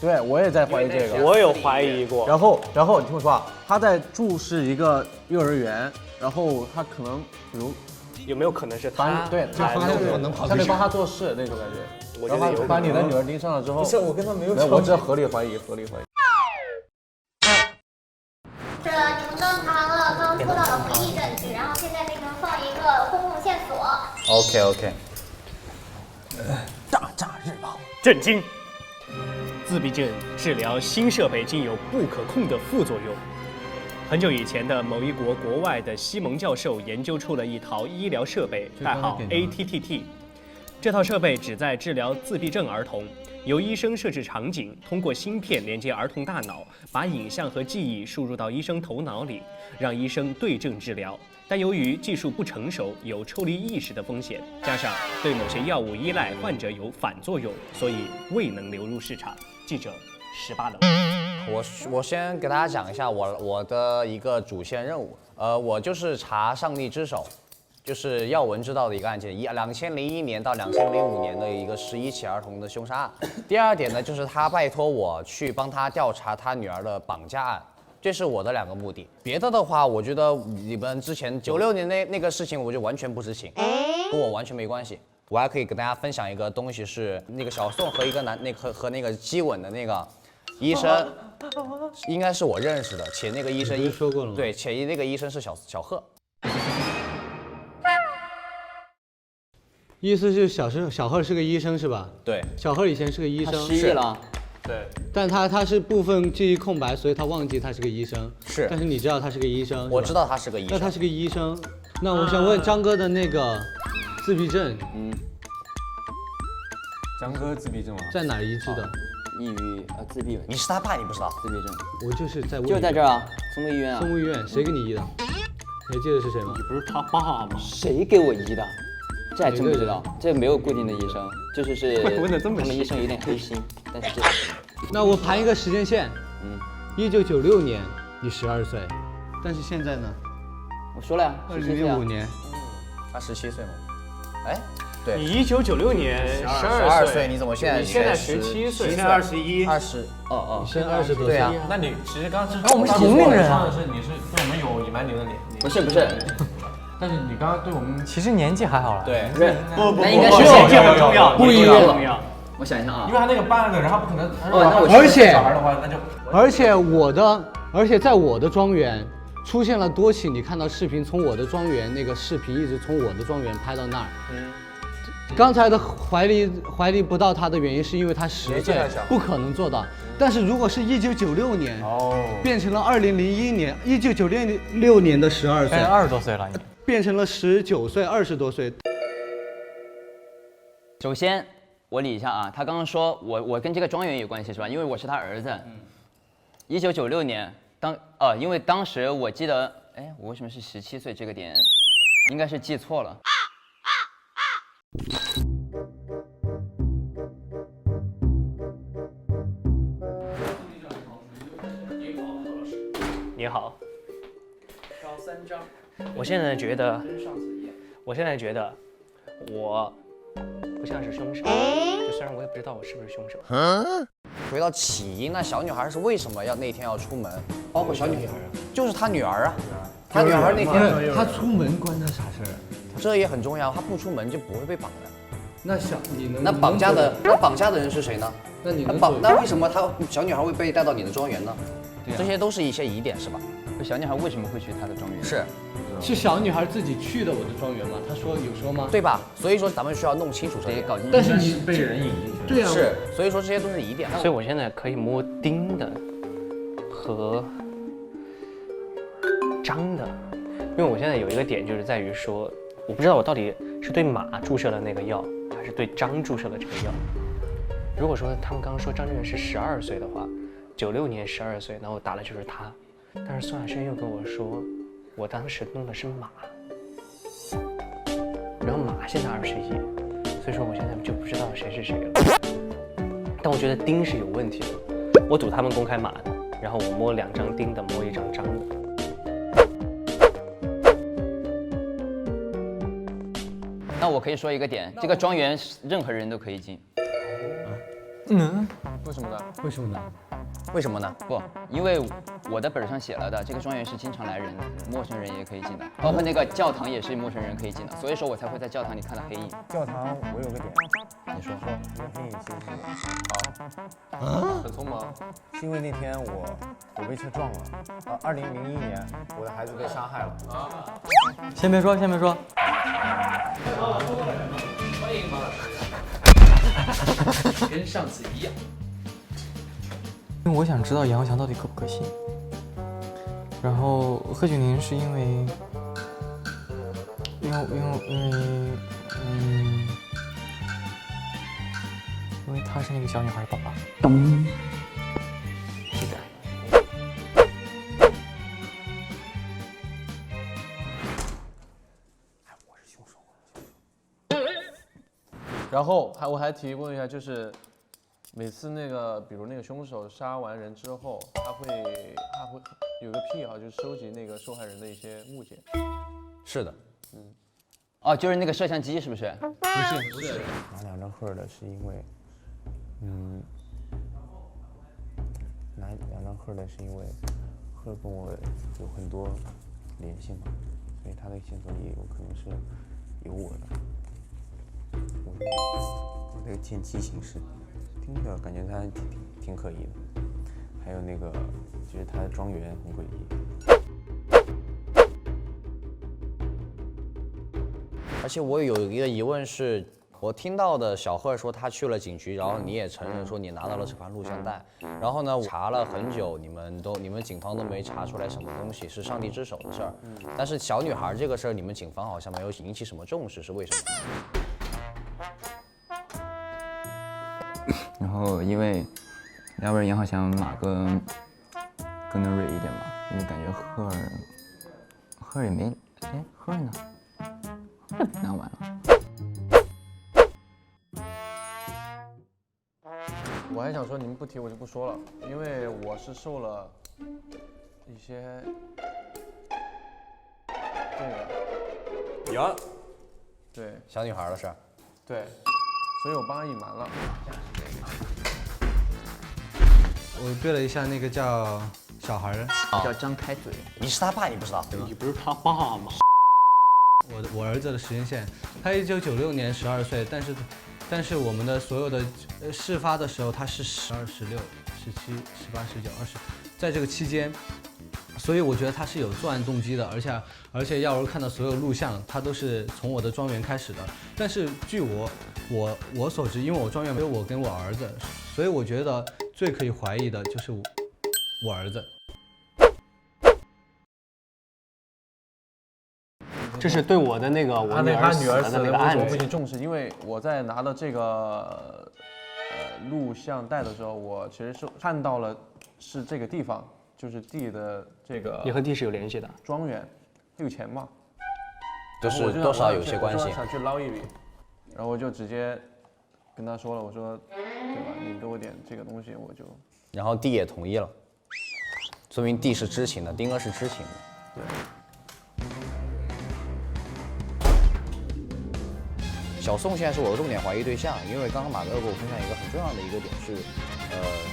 [SPEAKER 6] 对，我也在怀疑这个。
[SPEAKER 5] 我有怀疑过。
[SPEAKER 6] 然后你听我说啊，他在注视一个幼儿园，然后他可能比如
[SPEAKER 5] 有没有可能是他？
[SPEAKER 6] 对，
[SPEAKER 2] 就发现我能跑出去
[SPEAKER 6] 他得帮他做事那种感觉。
[SPEAKER 5] 我觉得有
[SPEAKER 6] 把你的女儿盯上了之后，
[SPEAKER 10] 不是我跟他没有
[SPEAKER 6] 我这合理怀疑。
[SPEAKER 9] 这你们刚谈了刚说到的回忆证据，然后现在给你们放一个公共线索。
[SPEAKER 4] OK。
[SPEAKER 10] 大炸日报。
[SPEAKER 5] 震惊！自闭症治疗新设备竟有不可控的副作用。很久以前的某一国外的西蒙教授研究出了一套医疗设备，代号 ATTT。这套设备旨在治疗自闭症儿童，由医生设置场景，通过芯片连接儿童大脑，把影像和记忆输入到医生头脑里，让医生对症治疗。但由于技术不成熟，有抽离意识的风险，加上对某些药物依赖患者有反作用，所以未能流入市场。记者18楼。
[SPEAKER 4] 我先给大家讲一下我的一个主线任务，我就是查上帝之手，就是耀文知道的一个案件，2001年到2005年的一个11起儿童的凶杀案。第二点呢，就是他拜托我去帮他调查他女儿的绑架案，这是我的2个目的。别的的话，我觉得你们之前96年那个事情，我就完全不知情，跟我完全没关系。我还可以跟大家分享一个东西，是那个小宋和一个和那个激吻的那个医生，应该是我认识的，且那个医生
[SPEAKER 2] 说过了吗？
[SPEAKER 4] 对，且那个医生是小贺。
[SPEAKER 2] 意思是小贺是个医生是吧？
[SPEAKER 4] 对，
[SPEAKER 2] 小贺以前是个医
[SPEAKER 3] 他
[SPEAKER 2] 生。
[SPEAKER 3] 失忆了。
[SPEAKER 6] 对，
[SPEAKER 2] 但他是部分记忆空白，所以他忘记他是个医生。
[SPEAKER 4] 是，
[SPEAKER 2] 但是你知道他是个医生。
[SPEAKER 4] 我知道他是个医生。
[SPEAKER 2] 那他是个医生，那我想问张哥的那个自闭症，
[SPEAKER 10] 张哥自闭症吗？
[SPEAKER 2] 在哪儿医治的？
[SPEAKER 3] 抑郁自闭。
[SPEAKER 4] 你是他爸，你不知道？
[SPEAKER 3] 自闭症。
[SPEAKER 2] 我就是在问。
[SPEAKER 3] 就在这儿啊，松木医院啊。
[SPEAKER 2] 松木医院，谁给你医的？你还记得是谁吗？
[SPEAKER 5] 你不是他爸吗？
[SPEAKER 3] 谁给我医的？这还真不知道，这没有固定的医生，就是
[SPEAKER 5] 问的这么细，
[SPEAKER 3] 他们医生有点黑心，但是这个。
[SPEAKER 2] 那我盘一个时间线，1996年你12岁，但是现在呢？
[SPEAKER 3] 我说了呀
[SPEAKER 2] ，2005年，
[SPEAKER 4] 他17岁吗？哎，对。
[SPEAKER 5] 你1996年
[SPEAKER 4] 12岁，你怎么现在
[SPEAKER 5] 17岁？现在21。
[SPEAKER 4] 20，
[SPEAKER 2] 你现在20多岁。
[SPEAKER 6] 对呀，那你其实刚刚
[SPEAKER 1] 我们是同龄人啊。
[SPEAKER 6] 是你是对我们有隐瞒你的脸。
[SPEAKER 3] 不是。
[SPEAKER 6] 但是你刚刚对我们
[SPEAKER 1] 其实年纪还好了。
[SPEAKER 4] 对，
[SPEAKER 5] 不，
[SPEAKER 3] 那应该是
[SPEAKER 5] 年纪很重要，
[SPEAKER 2] 不一
[SPEAKER 3] 样。我想一下啊，
[SPEAKER 6] 因为他那个半个人，他不可能。
[SPEAKER 2] 而且在我的庄园出现了多起，你看到视频从我的庄园那个视频一直从我的庄园拍到那儿。刚才的怀里不到他的原因是因为他10岁，不可能做到。但是如果是1996年，变成了2001年，1996年的12岁
[SPEAKER 1] ，20多岁了，
[SPEAKER 2] 变成了19岁，20多岁。
[SPEAKER 3] 首先我理一下啊，他刚刚说我跟这个庄园有关系是吧？因为我是他儿子。1996年，因为当时我记得，哎，我为什么是17岁这个点，应该是记错了。
[SPEAKER 5] 你好。烧3张。我现在觉得我不像是凶手，就虽然我也不知道我是不是凶手。
[SPEAKER 4] 回到起因，那小女孩是为什么那天要出门？包括小女孩，就是她女儿啊。她女儿那天，
[SPEAKER 2] 她出门关她啥事儿？
[SPEAKER 4] 这也很重要，她不出门就不会被绑的。
[SPEAKER 2] 那
[SPEAKER 4] 绑架的人是谁呢？那为什么小女孩会被带到你的庄园呢？这些都是一些疑点，是吧？
[SPEAKER 3] 小女孩为什么会去她的庄园？
[SPEAKER 2] 是小女孩自己去的我的庄园吗？她有说吗？
[SPEAKER 4] 对吧？所以说咱们需要弄清楚这些。
[SPEAKER 2] 但是你
[SPEAKER 6] 被人引进去。
[SPEAKER 2] 对啊。
[SPEAKER 4] 是，所以说这些都是疑点。
[SPEAKER 5] 所以我现在可以摸丁的和张的，因为我现在有一个点就是在于说，我不知道我到底是对马注射了那个药，还是对张注射了这个药。如果说他们刚刚说张震源是12岁的话，96年12岁，那我打的就是他。但是宋亚轩又跟我说，我当时弄的是马，然后马现在21，所以说我现在就不知道谁是谁了。但我觉得丁是有问题的，我赌他们公开马的，然后我摸2张丁的，摸1张张的。
[SPEAKER 3] 那我可以说一个点，这个庄园任何人都可以进。
[SPEAKER 6] 为什么呢？
[SPEAKER 4] 为什么呢？
[SPEAKER 3] 不，因为我的本上写了的，这个庄园是经常来人的，陌生人也可以进的，包括那个教堂也是陌生人可以进的，所以说我才会在教堂里看到黑影。
[SPEAKER 10] 教堂我有个点，
[SPEAKER 3] 你说，
[SPEAKER 10] 那黑影其实是
[SPEAKER 6] 很匆忙，
[SPEAKER 10] 是因为那天我被车撞了，2001年我的孩子被杀害了。
[SPEAKER 1] 先别说。
[SPEAKER 5] 跟上次一样。
[SPEAKER 1] 因为我想知道杨翱翔到底可不可信。然后贺峻霖是因为他是那个小女孩的爸爸。咚。是的。
[SPEAKER 6] 我是凶手。然后我还提问一下，就是每次比如那个凶手杀完人之后，他会有个癖好，就是收集那个受害人的一些物件。
[SPEAKER 4] 是的，
[SPEAKER 3] 就是那个摄像机，是不是？
[SPEAKER 2] 不是。
[SPEAKER 10] 拿2张赫尔的是因为，拿2张赫尔的是因为赫尔跟我有很多联系嘛，所以他的线索里有可能是有我的。我这个见机行事，听着感觉他挺可疑的。还有那个，就是他的庄园很诡异。
[SPEAKER 4] 而且我有一个疑问是，我听到的小贺说他去了警局，然后你也承认说你拿到了这盘录像带，然后呢，我查了很久，你们警方都没查出来什么东西，是上帝之手的事儿。但是小女孩这个事儿，你们警方好像没有引起什么重视，是为什么？
[SPEAKER 3] 然后因为要不然也好像马哥更能蕊一点吧，因为感觉赫尔也没，哎，赫尔呢？赫尔拿完了。
[SPEAKER 6] 我还想说，你们不提我就不说了，因为我是受了一些这个
[SPEAKER 4] 有，
[SPEAKER 6] 对
[SPEAKER 4] 小女孩的事儿，
[SPEAKER 6] 对，所以我帮她隐瞒了。
[SPEAKER 2] 我对了一下那个叫小孩的，
[SPEAKER 3] 叫张开嘴。
[SPEAKER 4] 你是他爸，你不知道？
[SPEAKER 5] 你不是他爸吗？
[SPEAKER 2] 我儿子的时间线，他1996年12岁，但是我们的所有的事发的时候，他是12、16、17、18、19、20，在这个期间，所以我觉得他是有作案动机的，而且耀文看到所有录像，他都是从我的庄园开始的。但是据我所知，因为我庄园没有我跟我儿子，所以我觉得最可以怀疑的就是我儿子。
[SPEAKER 5] 这是对我的那个我女儿死了的那个案子，
[SPEAKER 6] 我不仅重视，因为我在拿到这个录像带的时候，我其实是看到了是这个地方，就是地的这个。
[SPEAKER 5] 你和地是有联系的。
[SPEAKER 6] 庄园，有钱嘛，
[SPEAKER 4] 就是多少有些关系。
[SPEAKER 6] 想去捞一笔，然后我就直接跟他说了，我说，对吧？你给我点这个东西，我就。
[SPEAKER 4] 然后地也同意了，说明地是知情的，丁哥是知情的。
[SPEAKER 6] 对。
[SPEAKER 4] 小宋现在是我的重点怀疑对象，因为刚刚马哥给我分享一个很重要的一个点是，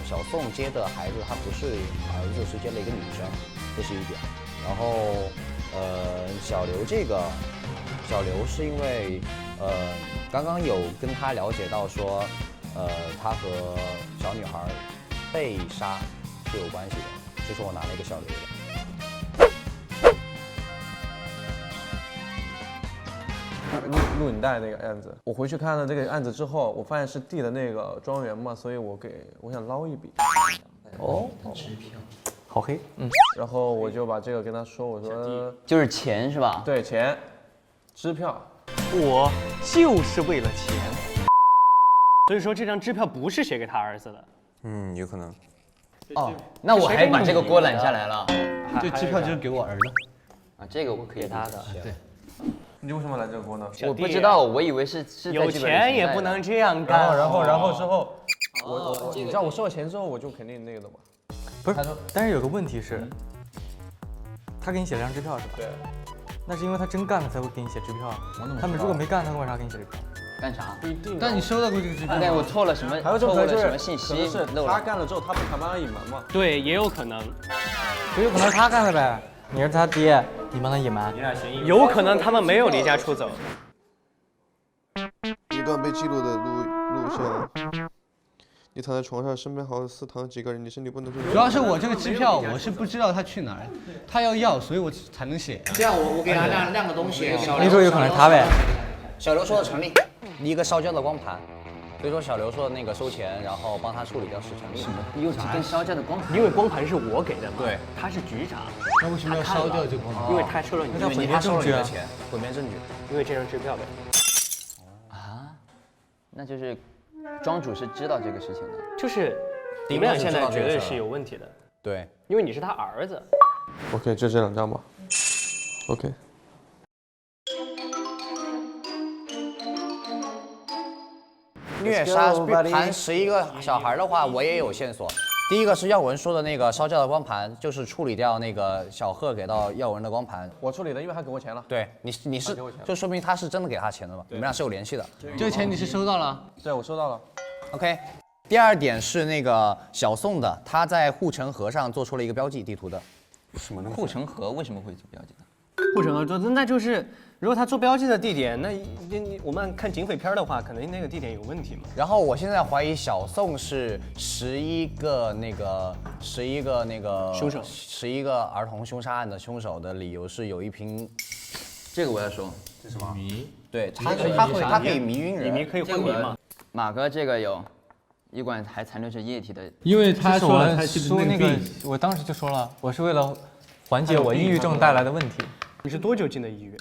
[SPEAKER 4] 小宋接的孩子他不是儿子，是接了一个女生，这是一点。然后，小刘是因为刚刚有跟他了解到说，他和小女孩被杀是有关系的，所以说我拿了一个小刘的。
[SPEAKER 6] 录影带那个案子，我回去看了这个案子之后，我发现是地的那个庄园嘛，所以我想捞一笔。
[SPEAKER 5] 哦，支票，好黑，
[SPEAKER 6] 然后我就把这个跟他说，我说
[SPEAKER 3] 就是钱是吧？
[SPEAKER 6] 对，钱，支票。
[SPEAKER 5] 我就是为了钱，所以说这张支票不是写给他儿子的。
[SPEAKER 10] 有可能。
[SPEAKER 3] 哦，那我还把这个锅揽下来了。
[SPEAKER 2] 这支票就是给我儿子。
[SPEAKER 3] 啊，这个我可以
[SPEAKER 5] 给他的，
[SPEAKER 2] 对。
[SPEAKER 6] 你为什么来这个锅呢？
[SPEAKER 3] 我不知道，我以为是
[SPEAKER 5] 有钱也不能这样干。
[SPEAKER 6] 然后之后，你知道我收了钱之后，我就肯定那个的嘛。
[SPEAKER 1] 不是，但是有个问题是，他给你写了张支票是吧？
[SPEAKER 6] 对。
[SPEAKER 1] 那是因为他真干了才会给你写支票。他们如果没干，他为啥给你写支票？
[SPEAKER 3] 干啥？
[SPEAKER 6] 不一定。
[SPEAKER 2] 但你收到过这个支票？
[SPEAKER 3] 对，我错了什么？
[SPEAKER 6] 还有这种可能
[SPEAKER 3] 什么信息？
[SPEAKER 6] 是他干了之后，他不想帮他隐瞒吗？
[SPEAKER 5] 对，也有可能。
[SPEAKER 1] 就有可能他干的呗。你是他爹，你帮他隐瞒。
[SPEAKER 5] 有可能他们没有离家出走。
[SPEAKER 11] 一段被记录的录像。你躺在床上，身边好似躺几个人，你身体不能。
[SPEAKER 2] 主要是我这个支票，我是不知道他去哪儿，他要，所以我才能写。
[SPEAKER 4] 这样我给他亮个东西。
[SPEAKER 1] 你说有可能他呗？
[SPEAKER 4] 小刘说的成立，一个烧焦的光盘。所以说小刘说的那个收钱，然后帮他处理掉是成立的。
[SPEAKER 3] 又是跟烧焦的光盘，
[SPEAKER 5] 因为光盘是我给的嘛。
[SPEAKER 4] 对，
[SPEAKER 5] 他是局长。
[SPEAKER 2] 那为什么要烧掉这个光盘？
[SPEAKER 5] 因为他收了你的
[SPEAKER 4] 钱，他收了你的钱，毁灭证据。
[SPEAKER 5] 因为这张支票呗。
[SPEAKER 3] 啊，那就是庄主是知道这个事情的。
[SPEAKER 5] 就是你们俩现在绝对是有问题的。
[SPEAKER 4] 对，
[SPEAKER 5] 因为你是他儿子。
[SPEAKER 11] OK， 就这两张吧。OK。
[SPEAKER 4] 虐杀盘11个小孩的话，我也有线索。第一个是耀文说的那个烧焦的光盘，就是处理掉那个小贺给到耀文的光盘。
[SPEAKER 6] 我处理的，因为他给我钱了。
[SPEAKER 4] 对你是，就说明他是真的给他钱的嘛？你们俩是有联系的。
[SPEAKER 2] 这个钱你是收到了？
[SPEAKER 6] 对，我收到了。
[SPEAKER 4] OK。第二点是那个小宋的，他在护城河上做出了一个标记，地图的。
[SPEAKER 3] 什么？护城河为什么会做标记呢？
[SPEAKER 5] 护城河做，那就是如果他做标记的地点，那我们看警匪片的话，可能那个地点有问题嘛。
[SPEAKER 4] 然后我现在怀疑小宋是11个
[SPEAKER 5] 凶手
[SPEAKER 4] ，11个儿童凶杀案的凶手的理由是有一瓶，
[SPEAKER 3] 这个我要说，
[SPEAKER 2] 这是什么？
[SPEAKER 4] 对，它可以迷晕人，
[SPEAKER 5] 你可以昏迷嘛。
[SPEAKER 3] 马哥这个有，一管还残留着液体的，
[SPEAKER 2] 因为他说了他
[SPEAKER 1] 说那个，我当时就说了，我是为了缓解我抑郁症带来的问题。
[SPEAKER 5] 你是多久进的医院？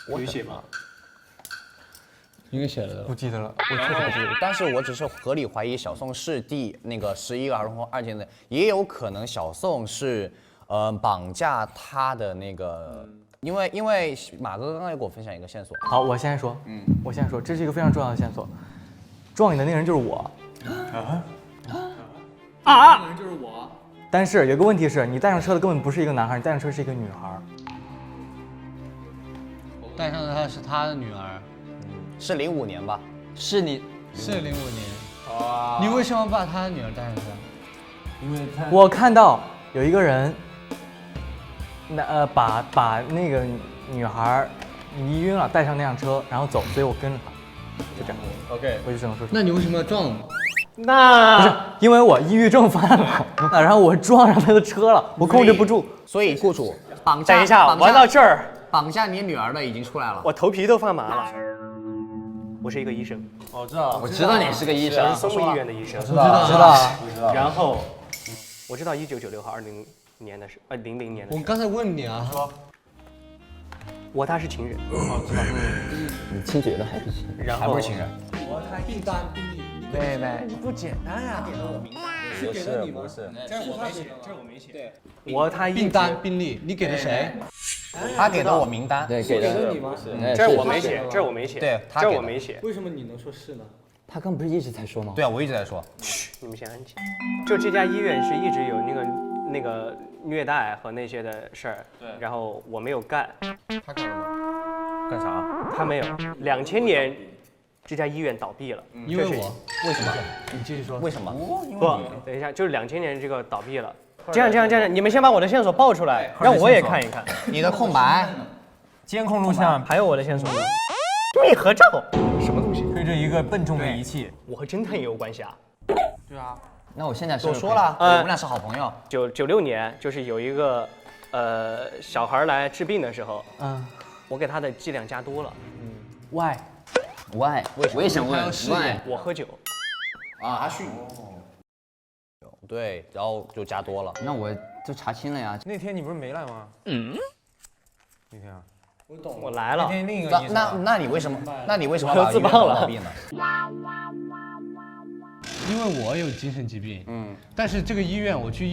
[SPEAKER 5] 有写吗？
[SPEAKER 2] 应该写了的，
[SPEAKER 1] 不记得了，我确实不记得。
[SPEAKER 4] 但是我只是合理怀疑小宋是那个11个儿童案件的，也有可能小宋是绑架他的那个，因为马哥刚刚也给我分享一个线索。
[SPEAKER 1] 好，我先说，我先说，这是一个非常重要的线索，撞你的那个人就是我。
[SPEAKER 5] 那个人就是我。
[SPEAKER 1] 但是有个问题是，你带上车的根本不是一个男孩，你带上车是一个女孩。
[SPEAKER 2] 带上的她是他的女儿，
[SPEAKER 4] 是05年吧？
[SPEAKER 3] 是你
[SPEAKER 2] 是05年。你为什么把他的女儿带上车？
[SPEAKER 10] 因为他
[SPEAKER 1] 我看到有一个人，把那个女孩迷晕了，带上那辆车，然后走，所以我跟着他，就这样。
[SPEAKER 2] OK，
[SPEAKER 1] 我就只能说。
[SPEAKER 2] 那你为什么要撞我？
[SPEAKER 1] 不是因为我抑郁症犯了，然后我撞上他的车了，我控制不住。
[SPEAKER 4] 所以雇主绑架。
[SPEAKER 5] 等一下，玩到这儿，
[SPEAKER 4] 绑架你女儿的已经出来了。
[SPEAKER 5] 我头皮都发麻了。我是一个医生。
[SPEAKER 6] 我知道，
[SPEAKER 3] 我知道你是个医生，
[SPEAKER 5] 我是松木医院的医生。
[SPEAKER 1] 知道。
[SPEAKER 5] 然后我知道1996和20年的事，00年的事。
[SPEAKER 2] 我刚才问你啊，
[SPEAKER 5] 我他是情人。
[SPEAKER 3] 知道。你亲嘴了还是情人？
[SPEAKER 5] 然后
[SPEAKER 4] 还不是情人。
[SPEAKER 2] 我他订单病例。
[SPEAKER 4] 妹妹，你不简单呀！
[SPEAKER 2] 是给了你吗？
[SPEAKER 6] 不是，
[SPEAKER 5] 这是我没写，这是我没写。对，我他
[SPEAKER 2] 订单病例，你给了谁？
[SPEAKER 4] 他给了我名单。
[SPEAKER 3] 对，给了
[SPEAKER 2] 你吗？
[SPEAKER 5] 这是我没写，这是我没写。
[SPEAKER 4] 对，
[SPEAKER 5] 这我没写。
[SPEAKER 2] 为什么你能说是呢？
[SPEAKER 3] 他刚不是一直在说吗？
[SPEAKER 4] 对啊，我一直在说。
[SPEAKER 5] 嘘，你们先安静。就这家医院是一直有那个虐待和那些的事儿，对。然后我没有干。
[SPEAKER 6] 他干了吗？
[SPEAKER 4] 干啥？
[SPEAKER 5] 他没有。2000年。这家医院倒闭了，
[SPEAKER 2] 因为我
[SPEAKER 4] 为什么？
[SPEAKER 2] 你继续说。
[SPEAKER 4] 为什么？
[SPEAKER 5] 不，等一下，就是2000年这个倒闭了。这样，你们先把我的线索报出来，让我也看一看。
[SPEAKER 4] 你的空白，
[SPEAKER 1] 监控录像
[SPEAKER 5] 还有我的线索。对，合照，什么东西？
[SPEAKER 1] 推着一个笨重的仪器。
[SPEAKER 5] 我和侦探也有关系啊。
[SPEAKER 6] 对啊。
[SPEAKER 3] 那我现在
[SPEAKER 4] 我说了，我们俩是好朋友。
[SPEAKER 5] 96年，就是有一个小孩来治病的时候，我给他的剂量加多了。
[SPEAKER 1] Why？
[SPEAKER 3] Why？ 我也想问 Why？
[SPEAKER 5] 我喝酒。
[SPEAKER 4] 啊，他酗酒。对，然后就加多了。
[SPEAKER 3] 那我就查清了呀。
[SPEAKER 1] 那天你不是没来吗？那天啊。
[SPEAKER 2] 我懂了。
[SPEAKER 5] 我来了。
[SPEAKER 1] 那天另一个医生。
[SPEAKER 4] 那你为什么？那你为什么
[SPEAKER 5] 要自爆了？
[SPEAKER 2] 因为我有精神疾病，但是这个医院我去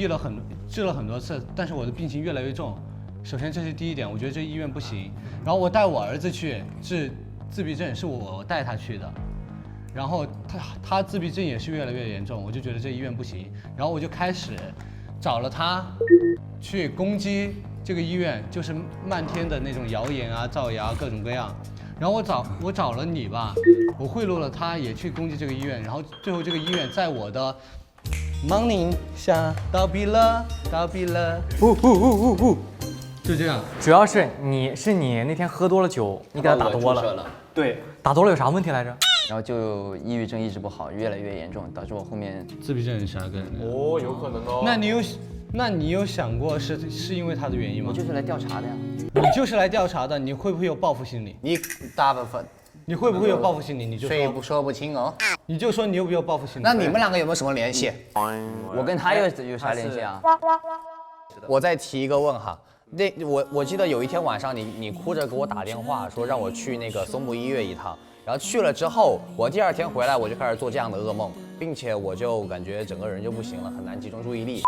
[SPEAKER 2] 治了很多次，但是我的病情越来越重。首先这是第一点，我觉得这医院不行。然后我带我儿子去治自闭症，是我带他去的。然后他自闭症也是越来越严重，我就觉得这医院不行。然后我就开始找了他去攻击这个医院，就是漫天的那种谣言啊、造谣各种各样。然后我找了你吧，我贿赂了他，也去攻击这个医院，然后最后这个医院在我的 money 下倒闭了，就这样。
[SPEAKER 1] 主要是你那天喝多了酒，你给他打多了。
[SPEAKER 5] 对，
[SPEAKER 1] 打多了有啥问题来着？
[SPEAKER 3] 然后就抑郁症一直不好，越来越严重，导致我后面
[SPEAKER 2] 自闭症啥个。
[SPEAKER 6] 哦，有可能哦。
[SPEAKER 2] 那你有想过是因为他的原因吗？
[SPEAKER 3] 我就是来调查的呀。
[SPEAKER 2] 你就是来调查的，你会不会有报复心理？
[SPEAKER 4] 你大部分。
[SPEAKER 2] 你会不会有报复心理？你就
[SPEAKER 4] 说不清哦。
[SPEAKER 2] 你就说你有没有报复心理？
[SPEAKER 4] 那你们两个有没有什么联系？
[SPEAKER 3] 我跟他有啥联系啊？
[SPEAKER 4] 我再提一个问哈，我记得有一天晚上你哭着给我打电话说让我去那个松木医院一趟，然后去了之后，我第2天回来我就开始做这样的噩梦，并且我就感觉整个人就不行了，很难集中注意力。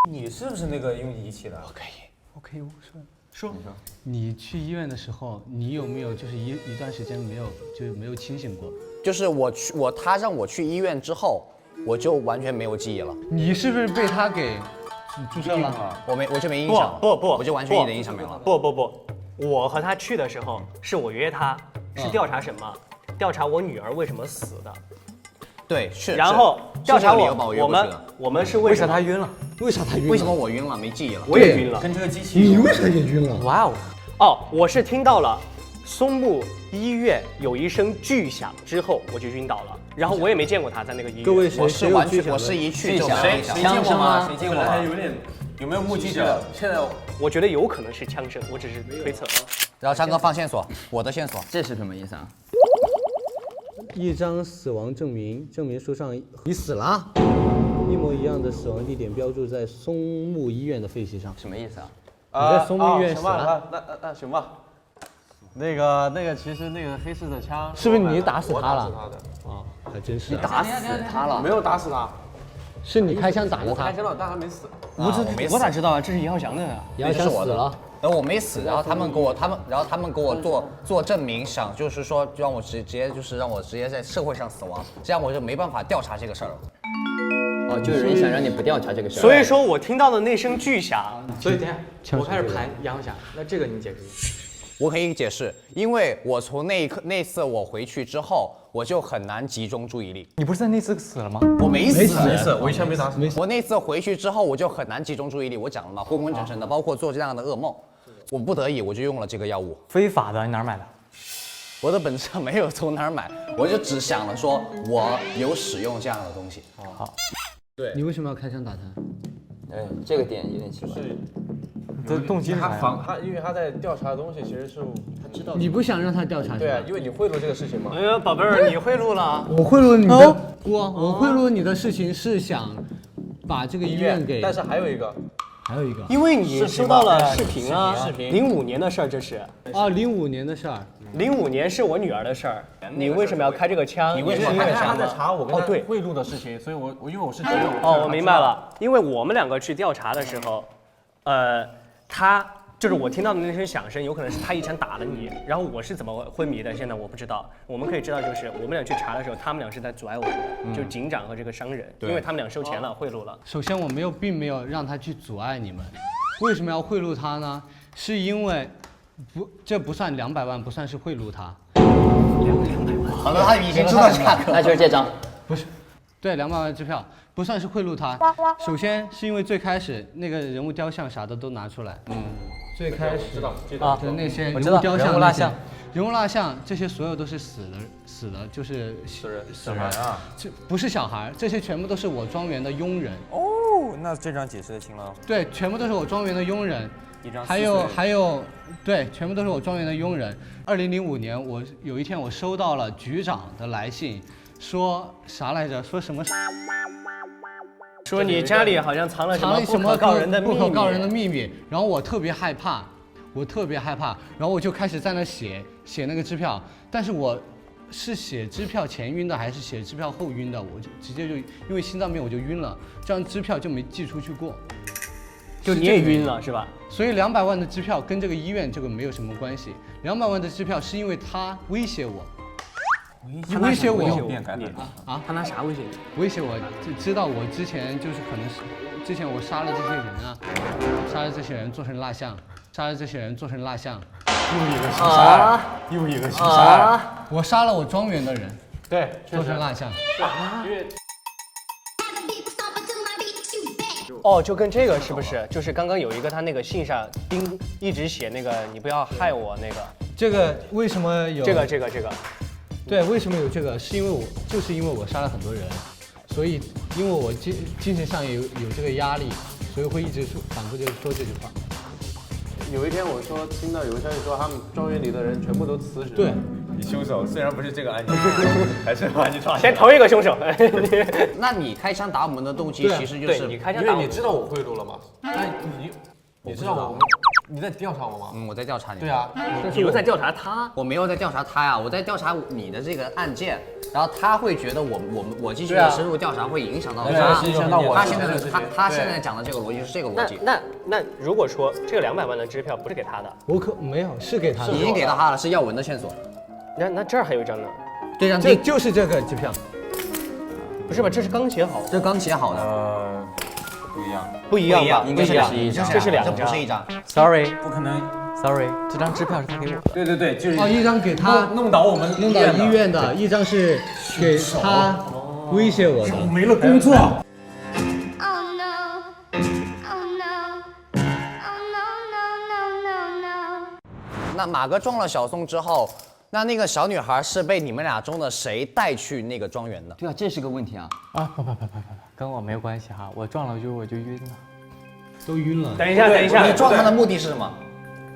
[SPEAKER 10] 你是不是那个用仪器的？
[SPEAKER 2] 我可以说，你去医院的时候，你有没有就是一段时间没有清醒过？
[SPEAKER 4] 就是他让我去医院之后，我就完全没有记忆了。
[SPEAKER 2] 你是不是被他给注射了？
[SPEAKER 4] 我就没印象。不，我就完全一点印象没了。
[SPEAKER 5] 不，我和他去的时候是我约他，是调查什么？调查我女儿为什么死的。
[SPEAKER 4] 对，是。
[SPEAKER 5] 然后调查我们是为
[SPEAKER 1] 啥他晕了？
[SPEAKER 2] 为啥他晕了？
[SPEAKER 4] 为什么我晕了？没记忆了。
[SPEAKER 5] 我也晕了。
[SPEAKER 10] 跟这个机器。
[SPEAKER 2] 你为啥也晕了？
[SPEAKER 1] 哇
[SPEAKER 5] 哦！我是听到了松木医院有一声巨响之后，我就晕倒了。然后我也没见过他在那个医院。
[SPEAKER 2] 各位
[SPEAKER 4] 我是一去就
[SPEAKER 10] 谁见过吗？谁见过吗？
[SPEAKER 6] 有没有目击者？现在
[SPEAKER 5] 我觉得有可能是枪声，我只是推测。
[SPEAKER 4] 然后张哥放线索，我的线索。
[SPEAKER 3] 这是什么意思啊？
[SPEAKER 2] 一张死亡证明，证明书上你死了，一模一样的死亡地点标注在松木医院的废墟上。
[SPEAKER 3] 什么意思啊？
[SPEAKER 2] 你在松木医院
[SPEAKER 6] 行吧，
[SPEAKER 2] 死了，
[SPEAKER 6] 那行吧。那个，其实那个黑市的枪
[SPEAKER 2] 是不是你打死他了？
[SPEAKER 6] 我打死他的。
[SPEAKER 2] 啊，还真是。
[SPEAKER 3] 你打死他了？
[SPEAKER 6] 没有打死他，
[SPEAKER 2] 是你开枪打的他
[SPEAKER 6] 我开。枪了，但他没死。
[SPEAKER 5] 我咋知道啊？这是杨翔的呀。
[SPEAKER 2] 杨翔死了。
[SPEAKER 4] 然后我没死，然后他们给我做证明，想就是说让我直接在社会上死亡，这样我就没办法调查这个事儿了。
[SPEAKER 3] 哦，就有人想让你不调查这个事儿。
[SPEAKER 5] 所以说我听到的那声巨响，
[SPEAKER 1] 所以等下我开始盘杨翔，那这个你解释一下。
[SPEAKER 4] 我可以解释，因为我从那次我回去之后，我就很难集中注意力。
[SPEAKER 1] 你不是在那次死了吗？
[SPEAKER 4] 我没死，
[SPEAKER 6] 我一枪没打死。
[SPEAKER 4] 我那次回去之后，我就很难集中注意力。我讲了嘛，昏昏沉沉的，包括做这样的噩梦。我不得已我就用了这个药物。
[SPEAKER 1] 非法的，你哪儿买的？
[SPEAKER 4] 我的本车没有从哪儿买，我就只想了说我有使用这样的东西。
[SPEAKER 1] 好，
[SPEAKER 2] 对，你为什么要开枪打他？
[SPEAKER 3] 这个点有点奇怪。
[SPEAKER 1] 这动机是啥呀？
[SPEAKER 6] 因为他在调查的东西，其实是他知道。
[SPEAKER 2] 你不想让他调查？
[SPEAKER 6] 对啊，因为你贿赂这个事情嘛。
[SPEAKER 5] 哎呀，宝贝儿，你贿赂了？
[SPEAKER 2] 我贿赂你的我贿赂你的事情是想把这个医院给，
[SPEAKER 6] 但是还有一个，
[SPEAKER 5] 因为你收到了视频啊，05年的事儿这是。
[SPEAKER 2] 啊，05年的事儿。
[SPEAKER 5] 05年是我女儿的事儿，你为什么要开这个枪？
[SPEAKER 6] 你为什么开枪？他在查我跟他
[SPEAKER 5] 对
[SPEAKER 6] 贿赂的事情，所以我因为我是
[SPEAKER 5] 哦，我明白了，因为我们两个去调查的时候，他就是我听到的那声响声，有可能是他一枪打了你，然后我是怎么昏迷的，现在我不知道。我们可以知道，就是我们俩去查的时候，他们俩是在阻碍我们，就是警长和这个商人，因为他们俩收钱了，贿赂了。
[SPEAKER 2] 首先，我并没有让他去阻碍你们，为什么要贿赂他呢？是因为这不算200万，不算是贿赂他。200万，
[SPEAKER 4] 好了，他已经知道价格，
[SPEAKER 3] 那就是这张。
[SPEAKER 2] 不是，对，200万支票不算是贿赂他。首先是因为最开始那个人物雕像啥的都拿出来，最开始
[SPEAKER 6] 知道
[SPEAKER 2] 的那些人
[SPEAKER 1] 我知道
[SPEAKER 2] 物雕像、
[SPEAKER 1] 人物蜡像、
[SPEAKER 2] 人物蜡像这些所有都是死的，就是死人啊，这不是小孩，这些全部都是我庄园的佣人。
[SPEAKER 10] 哦，那这张解释的清了。
[SPEAKER 2] 对，全部都是我庄园的佣人。 还有，对，全部都是我庄园的佣人。2005年，我有一天我收到了局长的来信，说啥来着？说什么？
[SPEAKER 5] 说你家里好像藏了什么不可告人的秘密。
[SPEAKER 2] 然后我特别害怕，然后我就开始在那写那个支票，但是我是写支票前晕的还是写支票后晕的？我就直接就因为心脏病我就晕了，这样支票就没寄出去过。
[SPEAKER 5] 就你也晕了是吧？
[SPEAKER 2] 所以200万的支票跟这个医院这个没有什么关系。200万的支票是因为他威胁我，威胁我，
[SPEAKER 5] 他拿啥威胁你？
[SPEAKER 2] 威胁我，知道我之前就是可能是之前我杀了这些人啊，杀了这些人做成蜡像，
[SPEAKER 6] 又一个凶杀案，
[SPEAKER 2] 我杀了我庄园的人，
[SPEAKER 6] 对，
[SPEAKER 2] 做成蜡像。
[SPEAKER 5] 哦，就跟这个是不是？就是刚刚有一个他那个信上一直写那个你不要害我那个。
[SPEAKER 2] 这个为什么有？
[SPEAKER 5] 这个。
[SPEAKER 2] 对，为什么有这个？是因为我杀了很多人，所以因为我精神上有这个压力，所以会一直反复就说这句话。
[SPEAKER 6] 有一天我听到有个消息说他们庄园里的人全部都辞职。
[SPEAKER 2] 对。
[SPEAKER 10] 你凶手虽然不是这个案件，还是把你抓。
[SPEAKER 5] 先投一个凶手。
[SPEAKER 4] 那你开枪打我们的动机其实就是
[SPEAKER 5] 你开枪打我们，
[SPEAKER 6] 因为你知道我贿赂了吗？哎，你知道你在调查我吗？
[SPEAKER 4] 我在调查你。
[SPEAKER 6] 对啊，
[SPEAKER 5] 你又在调查他？
[SPEAKER 4] 我没有在调查他呀，我在调查你的这个案件，然后他会觉得我继续的深入调查会影响到他，
[SPEAKER 6] 影响到我。
[SPEAKER 4] 他现在讲的这个逻辑是这个逻辑。
[SPEAKER 5] 那如果说这个200万的支票不是给他的，
[SPEAKER 2] 我没有是给他的，
[SPEAKER 4] 已经给到他了，是耀文的线索。
[SPEAKER 5] 那这儿还有一张呢，
[SPEAKER 2] 这就是这个支票，
[SPEAKER 5] 不是吧？这是刚写好，
[SPEAKER 4] 这刚写好的，
[SPEAKER 5] 不一样吧？
[SPEAKER 4] 应该是
[SPEAKER 5] 2张，这是2张，
[SPEAKER 4] 这不是1张。
[SPEAKER 1] Sorry，
[SPEAKER 10] 不可能。
[SPEAKER 1] Sorry， 这张支票是他给我的。
[SPEAKER 10] 对，就是
[SPEAKER 2] 一张给他
[SPEAKER 10] 弄倒我们
[SPEAKER 2] 弄到医院的，一张是给他威胁我的，
[SPEAKER 10] 没了工作。
[SPEAKER 4] 那马哥撞了小宋之后，那个小女孩是被你们俩中的谁带去那个庄园的？
[SPEAKER 3] 对啊，这是个问题啊！
[SPEAKER 1] 不，跟我没有关系哈，我撞了我就晕了，
[SPEAKER 2] 都晕了。
[SPEAKER 5] 等一下，
[SPEAKER 4] 你撞他的目的是什么？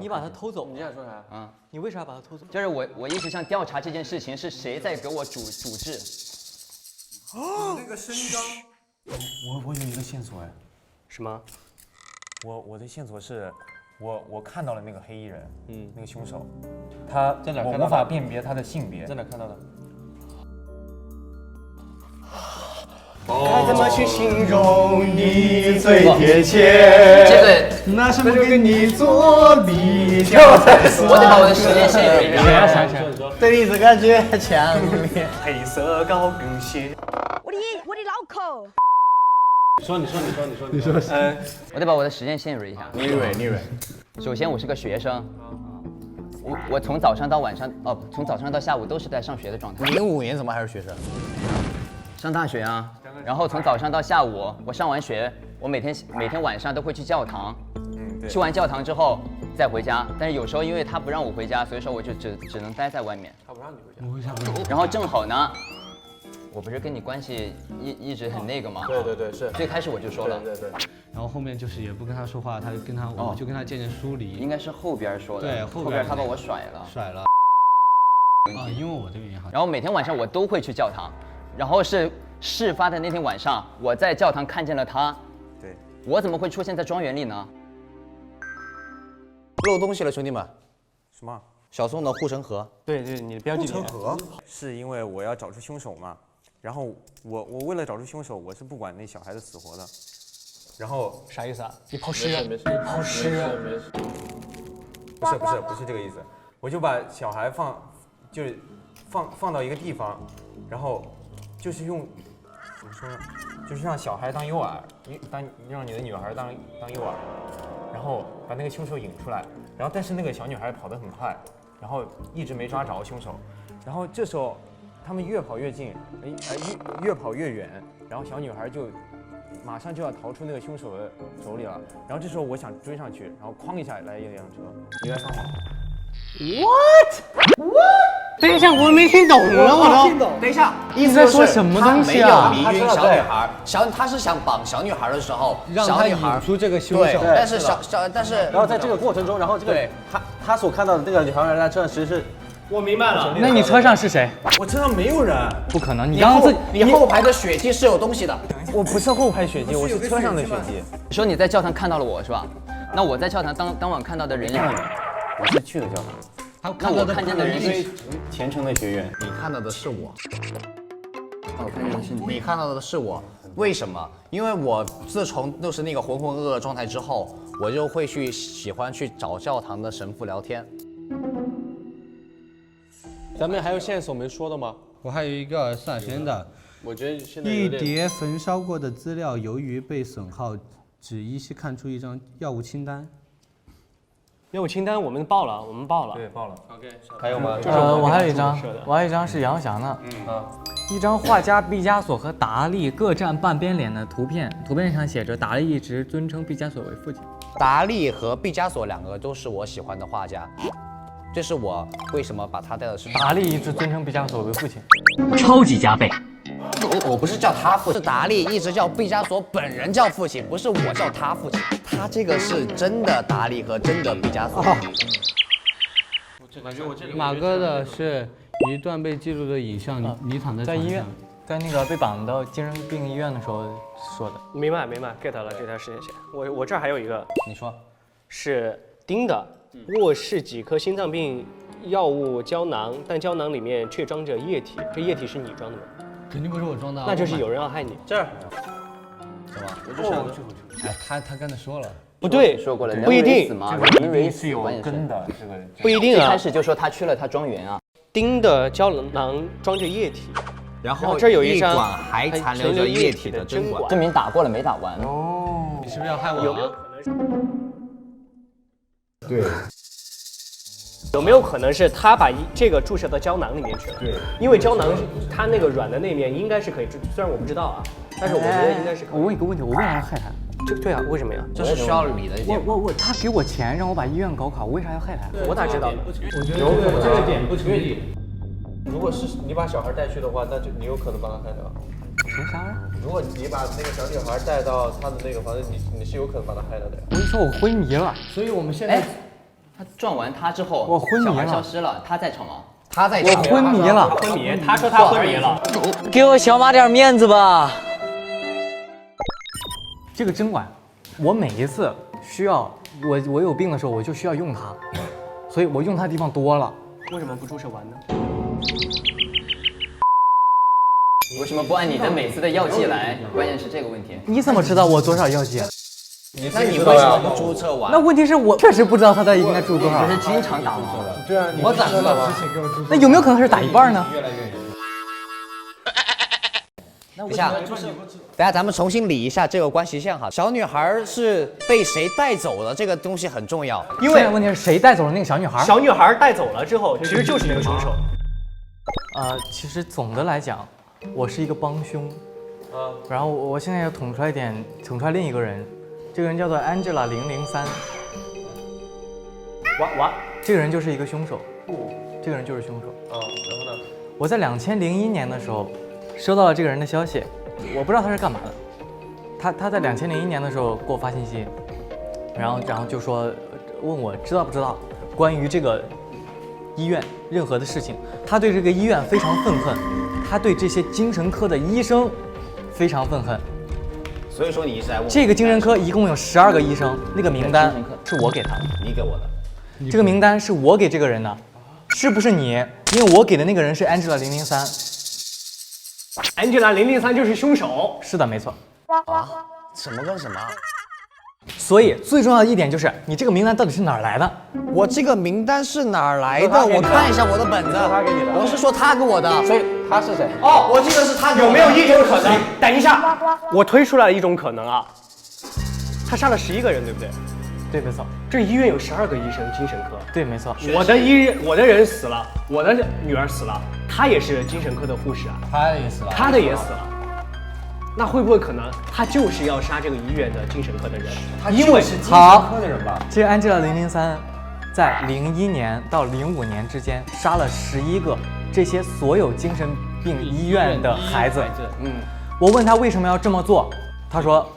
[SPEAKER 1] 你把它偷走？
[SPEAKER 6] 你想说啥？
[SPEAKER 3] 啊，
[SPEAKER 1] 你为啥把它偷走？
[SPEAKER 3] 就是我一直想调查这件事情是谁在给我主治。
[SPEAKER 8] 那个身高，
[SPEAKER 10] 我有一个线索哎。
[SPEAKER 5] 什么？
[SPEAKER 10] 我的线索是，我看到了那个黑衣人，那个凶手，他
[SPEAKER 6] 在哪看到的？
[SPEAKER 10] 我无法辨别他的性别。
[SPEAKER 6] 在哪看到的？
[SPEAKER 5] 该怎么去形容你最贴切？
[SPEAKER 3] 这个
[SPEAKER 8] 拿什么跟你做比较？
[SPEAKER 3] 我得把我的时间线给人。
[SPEAKER 4] 对你的感觉强烈。
[SPEAKER 5] 黑色高跟鞋。
[SPEAKER 12] 我的脑壳。
[SPEAKER 5] 你说。
[SPEAKER 3] 我得把我的时间线捋一下。
[SPEAKER 4] 你蕊。
[SPEAKER 3] 首先，我是个学生，我从早上到晚上，从早上到下午都是在上学的状态。
[SPEAKER 4] 05年怎么还是学生？
[SPEAKER 3] 上大学啊，然后从早上到下午，我上完学，我每天晚上都会去教堂，去完教堂之后再回家。但是有时候因为他不让我回家，所以说我就只能待在外面。
[SPEAKER 6] 他不让你回家。
[SPEAKER 2] 我为啥不？
[SPEAKER 3] 然后正好呢，我不是跟你关系一直很那个吗？
[SPEAKER 6] 对，是。
[SPEAKER 3] 最开始我就说了。
[SPEAKER 6] 对。
[SPEAKER 2] 然后后面就是也不跟他说话，他就跟他，我就跟他渐渐疏离。
[SPEAKER 3] 应该是后边说的。
[SPEAKER 2] 对，
[SPEAKER 3] 后边他把我甩了。
[SPEAKER 2] 因为我的原因哈。
[SPEAKER 3] 然后每天晚上我都会去教堂，然后是事发的那天晚上，我在教堂看见了他。
[SPEAKER 10] 对。
[SPEAKER 3] 我怎么会出现在庄园里呢？
[SPEAKER 4] 漏东西了，兄弟们。
[SPEAKER 10] 什么？
[SPEAKER 4] 小宋的护城河。
[SPEAKER 5] 对，你的标记。
[SPEAKER 10] 护城河是因为我要找出凶手嘛，然后我为了找出凶手，我是不管那小孩的死活的。然后
[SPEAKER 5] 啥意思啊？你抛尸？
[SPEAKER 6] 没事。
[SPEAKER 10] 不是这个意思，我就把小孩放到一个地方，然后就是用怎么说呢，就是让小孩当诱饵，让你的女孩当诱饵，然后把那个凶手引出来，然后但是那个小女孩跑得很快，然后一直没抓着凶手，然后这时候他们越跑越近，越跑越远，然后小女孩就马上就要逃出那个凶手的手里了，然后这时候我想追上去，然后哐一下来一辆车，你来放好。
[SPEAKER 5] What？ 等一下，我没听懂了，我都。
[SPEAKER 4] 等一下，
[SPEAKER 1] 你在说什么东西啊？
[SPEAKER 4] 他没有迷晕小女孩，他是想绑小女孩的时候，
[SPEAKER 2] 让她引出这个凶手。
[SPEAKER 4] 但是，
[SPEAKER 6] 然后在这个过程中，然后这个他所看到的那个小女孩在车上，其实是。
[SPEAKER 5] 我明白了。
[SPEAKER 1] 那你车上是谁？
[SPEAKER 10] 我车上没有人。
[SPEAKER 1] 不可能，你刚刚
[SPEAKER 4] 你后排的血迹是有东西的。
[SPEAKER 10] 我不是后排血迹，我是车上的血迹。
[SPEAKER 3] 你说你在教堂看到了我是吧？那我在教堂当晚看到的人，
[SPEAKER 10] 我是去的教堂。
[SPEAKER 3] 那我看见的人是
[SPEAKER 10] 虔诚的学员。
[SPEAKER 4] 你看到的是我。你看到的是我。为什么？因为我自从就是那个浑浑噩噩状态之后，我就会喜欢去找教堂的神父聊天。
[SPEAKER 6] 咱们还有线索没说的吗？
[SPEAKER 2] 我还有一个算神的。
[SPEAKER 6] 我觉得现在
[SPEAKER 8] 一叠焚烧过的资料，由于被损耗，只依稀看出一张药物清单。
[SPEAKER 5] 药物清单我们报了。
[SPEAKER 10] 对，报了。
[SPEAKER 6] OK， 还有吗？
[SPEAKER 1] 我还有一张是杨翔的。一张画家毕加索和达利各占半边脸的图片，图片上写着达利一直尊称毕加索为父亲。
[SPEAKER 4] 达利和毕加索两个都是我喜欢的画家。这是我为什么把他带的是
[SPEAKER 1] 达利一直尊称毕加索为父亲，
[SPEAKER 13] 超级加倍。
[SPEAKER 4] 我不是叫他父亲，是达利一直叫毕加索本人叫父亲，不是我叫他父亲。他这个是真的达利和真的毕加索。
[SPEAKER 2] 马哥的是一段被记录的影像，你躺在
[SPEAKER 1] 医院，在那个被绑到精神病医院的时候说的。
[SPEAKER 5] 明白 get 了这条时间线。我这儿还有一个，
[SPEAKER 3] 你说
[SPEAKER 5] 是丁的。卧室几颗心脏病药物胶囊，但胶囊里面却装着液体，这液体是你装的吗？
[SPEAKER 2] 肯定不是我装的，
[SPEAKER 5] 那就是有人要害你。
[SPEAKER 6] 这儿，
[SPEAKER 4] 什么？
[SPEAKER 6] 我就想，
[SPEAKER 2] 他刚才说了，
[SPEAKER 5] 不对，
[SPEAKER 3] 说过了，
[SPEAKER 5] 不一定，
[SPEAKER 3] 人为是有
[SPEAKER 10] 根的，这个
[SPEAKER 5] 不一定啊。
[SPEAKER 3] 一开始就说他去了他庄园啊。
[SPEAKER 5] 丁的胶囊装着液体，
[SPEAKER 4] 然后
[SPEAKER 5] 这有一张
[SPEAKER 4] 管还残留着液体的针管，
[SPEAKER 3] 证明打过了没打完。
[SPEAKER 2] 哦，你是不是要害我？
[SPEAKER 5] 有没有可能是？对。有没有可能是他把这个注射到胶囊里面去了？
[SPEAKER 6] 对，
[SPEAKER 5] 因为胶囊它那个软的那面应该是可以，虽然我不知道啊，但是我觉得应该是可以。
[SPEAKER 1] 我问一个问题，我为啥要害他？
[SPEAKER 5] 对啊，为什么呀？
[SPEAKER 4] 这是需要你的。
[SPEAKER 1] 他给我钱让我把医院搞垮，我为啥要害他？
[SPEAKER 5] 我哪知道呢？
[SPEAKER 2] 我觉得这个点不成立。
[SPEAKER 6] 如果是你把小孩带去的话，那就你有可能把他害掉。
[SPEAKER 1] 凭啥呀？
[SPEAKER 6] 如果你把那个小女孩带到他的那个房子，你是有可能把他害掉的呀。
[SPEAKER 1] 我跟你说，我昏迷了。
[SPEAKER 2] 所以我们现在。
[SPEAKER 3] 他撞完他之后，
[SPEAKER 1] 我昏迷了，
[SPEAKER 3] 小孩消失了，他在吵吗？
[SPEAKER 4] 他在
[SPEAKER 1] 我昏迷了，
[SPEAKER 5] 他昏迷，他说他昏迷了。
[SPEAKER 13] 给我小马点面子吧。
[SPEAKER 1] 这个针管，我每一次需要我有病的时候，我就需要用它，所以我用它的地方多了。
[SPEAKER 5] 为什么不注射完呢？
[SPEAKER 3] 为什么不按你的每次的药剂来？关键是这个问题。
[SPEAKER 1] 你怎么知道我多少药剂？
[SPEAKER 4] 那你为什么不注册完？
[SPEAKER 1] 那问题是我确实不知道他的应该注多少。
[SPEAKER 3] 不是经常打吗？
[SPEAKER 1] 对啊，我咋知道啊？那有没有可能是打一半呢？
[SPEAKER 4] 等一下，等下咱们重新理一下这个关系线哈。小女孩是被谁带走了？这个东西很重要。
[SPEAKER 1] 因为问题是谁带走了那个小女孩？
[SPEAKER 5] 小女孩带走了之后，其实就是那个凶手。
[SPEAKER 1] 其实总的来讲，我是一个帮凶。然后我现在要捅出来另一个人，这个人叫做 Angela 003。这个人就是一个凶手。这个人就是凶手。
[SPEAKER 6] 然后呢？
[SPEAKER 1] 我在2001年的时候收到了这个人的消息，我不知道他是干嘛的。他在2001年的时候给我发信息，然后就说问我知道不知道关于这个医院任何的事情。他对这个医院非常愤恨，他对这些精神科的医生非常愤恨。
[SPEAKER 4] 所以说你一直在问
[SPEAKER 1] 这个精神科一共有12个医生，那个名单是我给他的，
[SPEAKER 4] 你给我的。
[SPEAKER 1] 这个名单是我给这个人的，是不是你？因为我给的那个人是 Angela 003。Angela
[SPEAKER 5] 003就是凶手。
[SPEAKER 1] 是的，没错。
[SPEAKER 4] 啊？什么跟什么？
[SPEAKER 1] 所以最重要的一点就是你这个名单到底是哪儿来的？
[SPEAKER 4] 我这个名单是哪儿来的？我看一下我的本子。
[SPEAKER 6] 他给你的。
[SPEAKER 4] 我是说他给我的。
[SPEAKER 6] 所以他是谁？
[SPEAKER 4] 哦，我记得是他给我的。
[SPEAKER 5] 有没有一种可能？等一下，我推出来一种可能啊。他杀了11个人，对不对？
[SPEAKER 1] 对，没错。
[SPEAKER 5] 这医院有12个医生，精神科。
[SPEAKER 1] 对，没错。
[SPEAKER 5] 我的人死了，我的女儿死了，她也是精神科的护士啊。
[SPEAKER 2] 他的也死了。
[SPEAKER 5] 他的也死了。那会不会可能他就是要杀这个医院的精神科的人？
[SPEAKER 1] 因为是精神科的人吧？这个 Angela 003在01年到05年之间杀了11个这些所有精神病医院的孩子。我问他为什么要这么做，他说。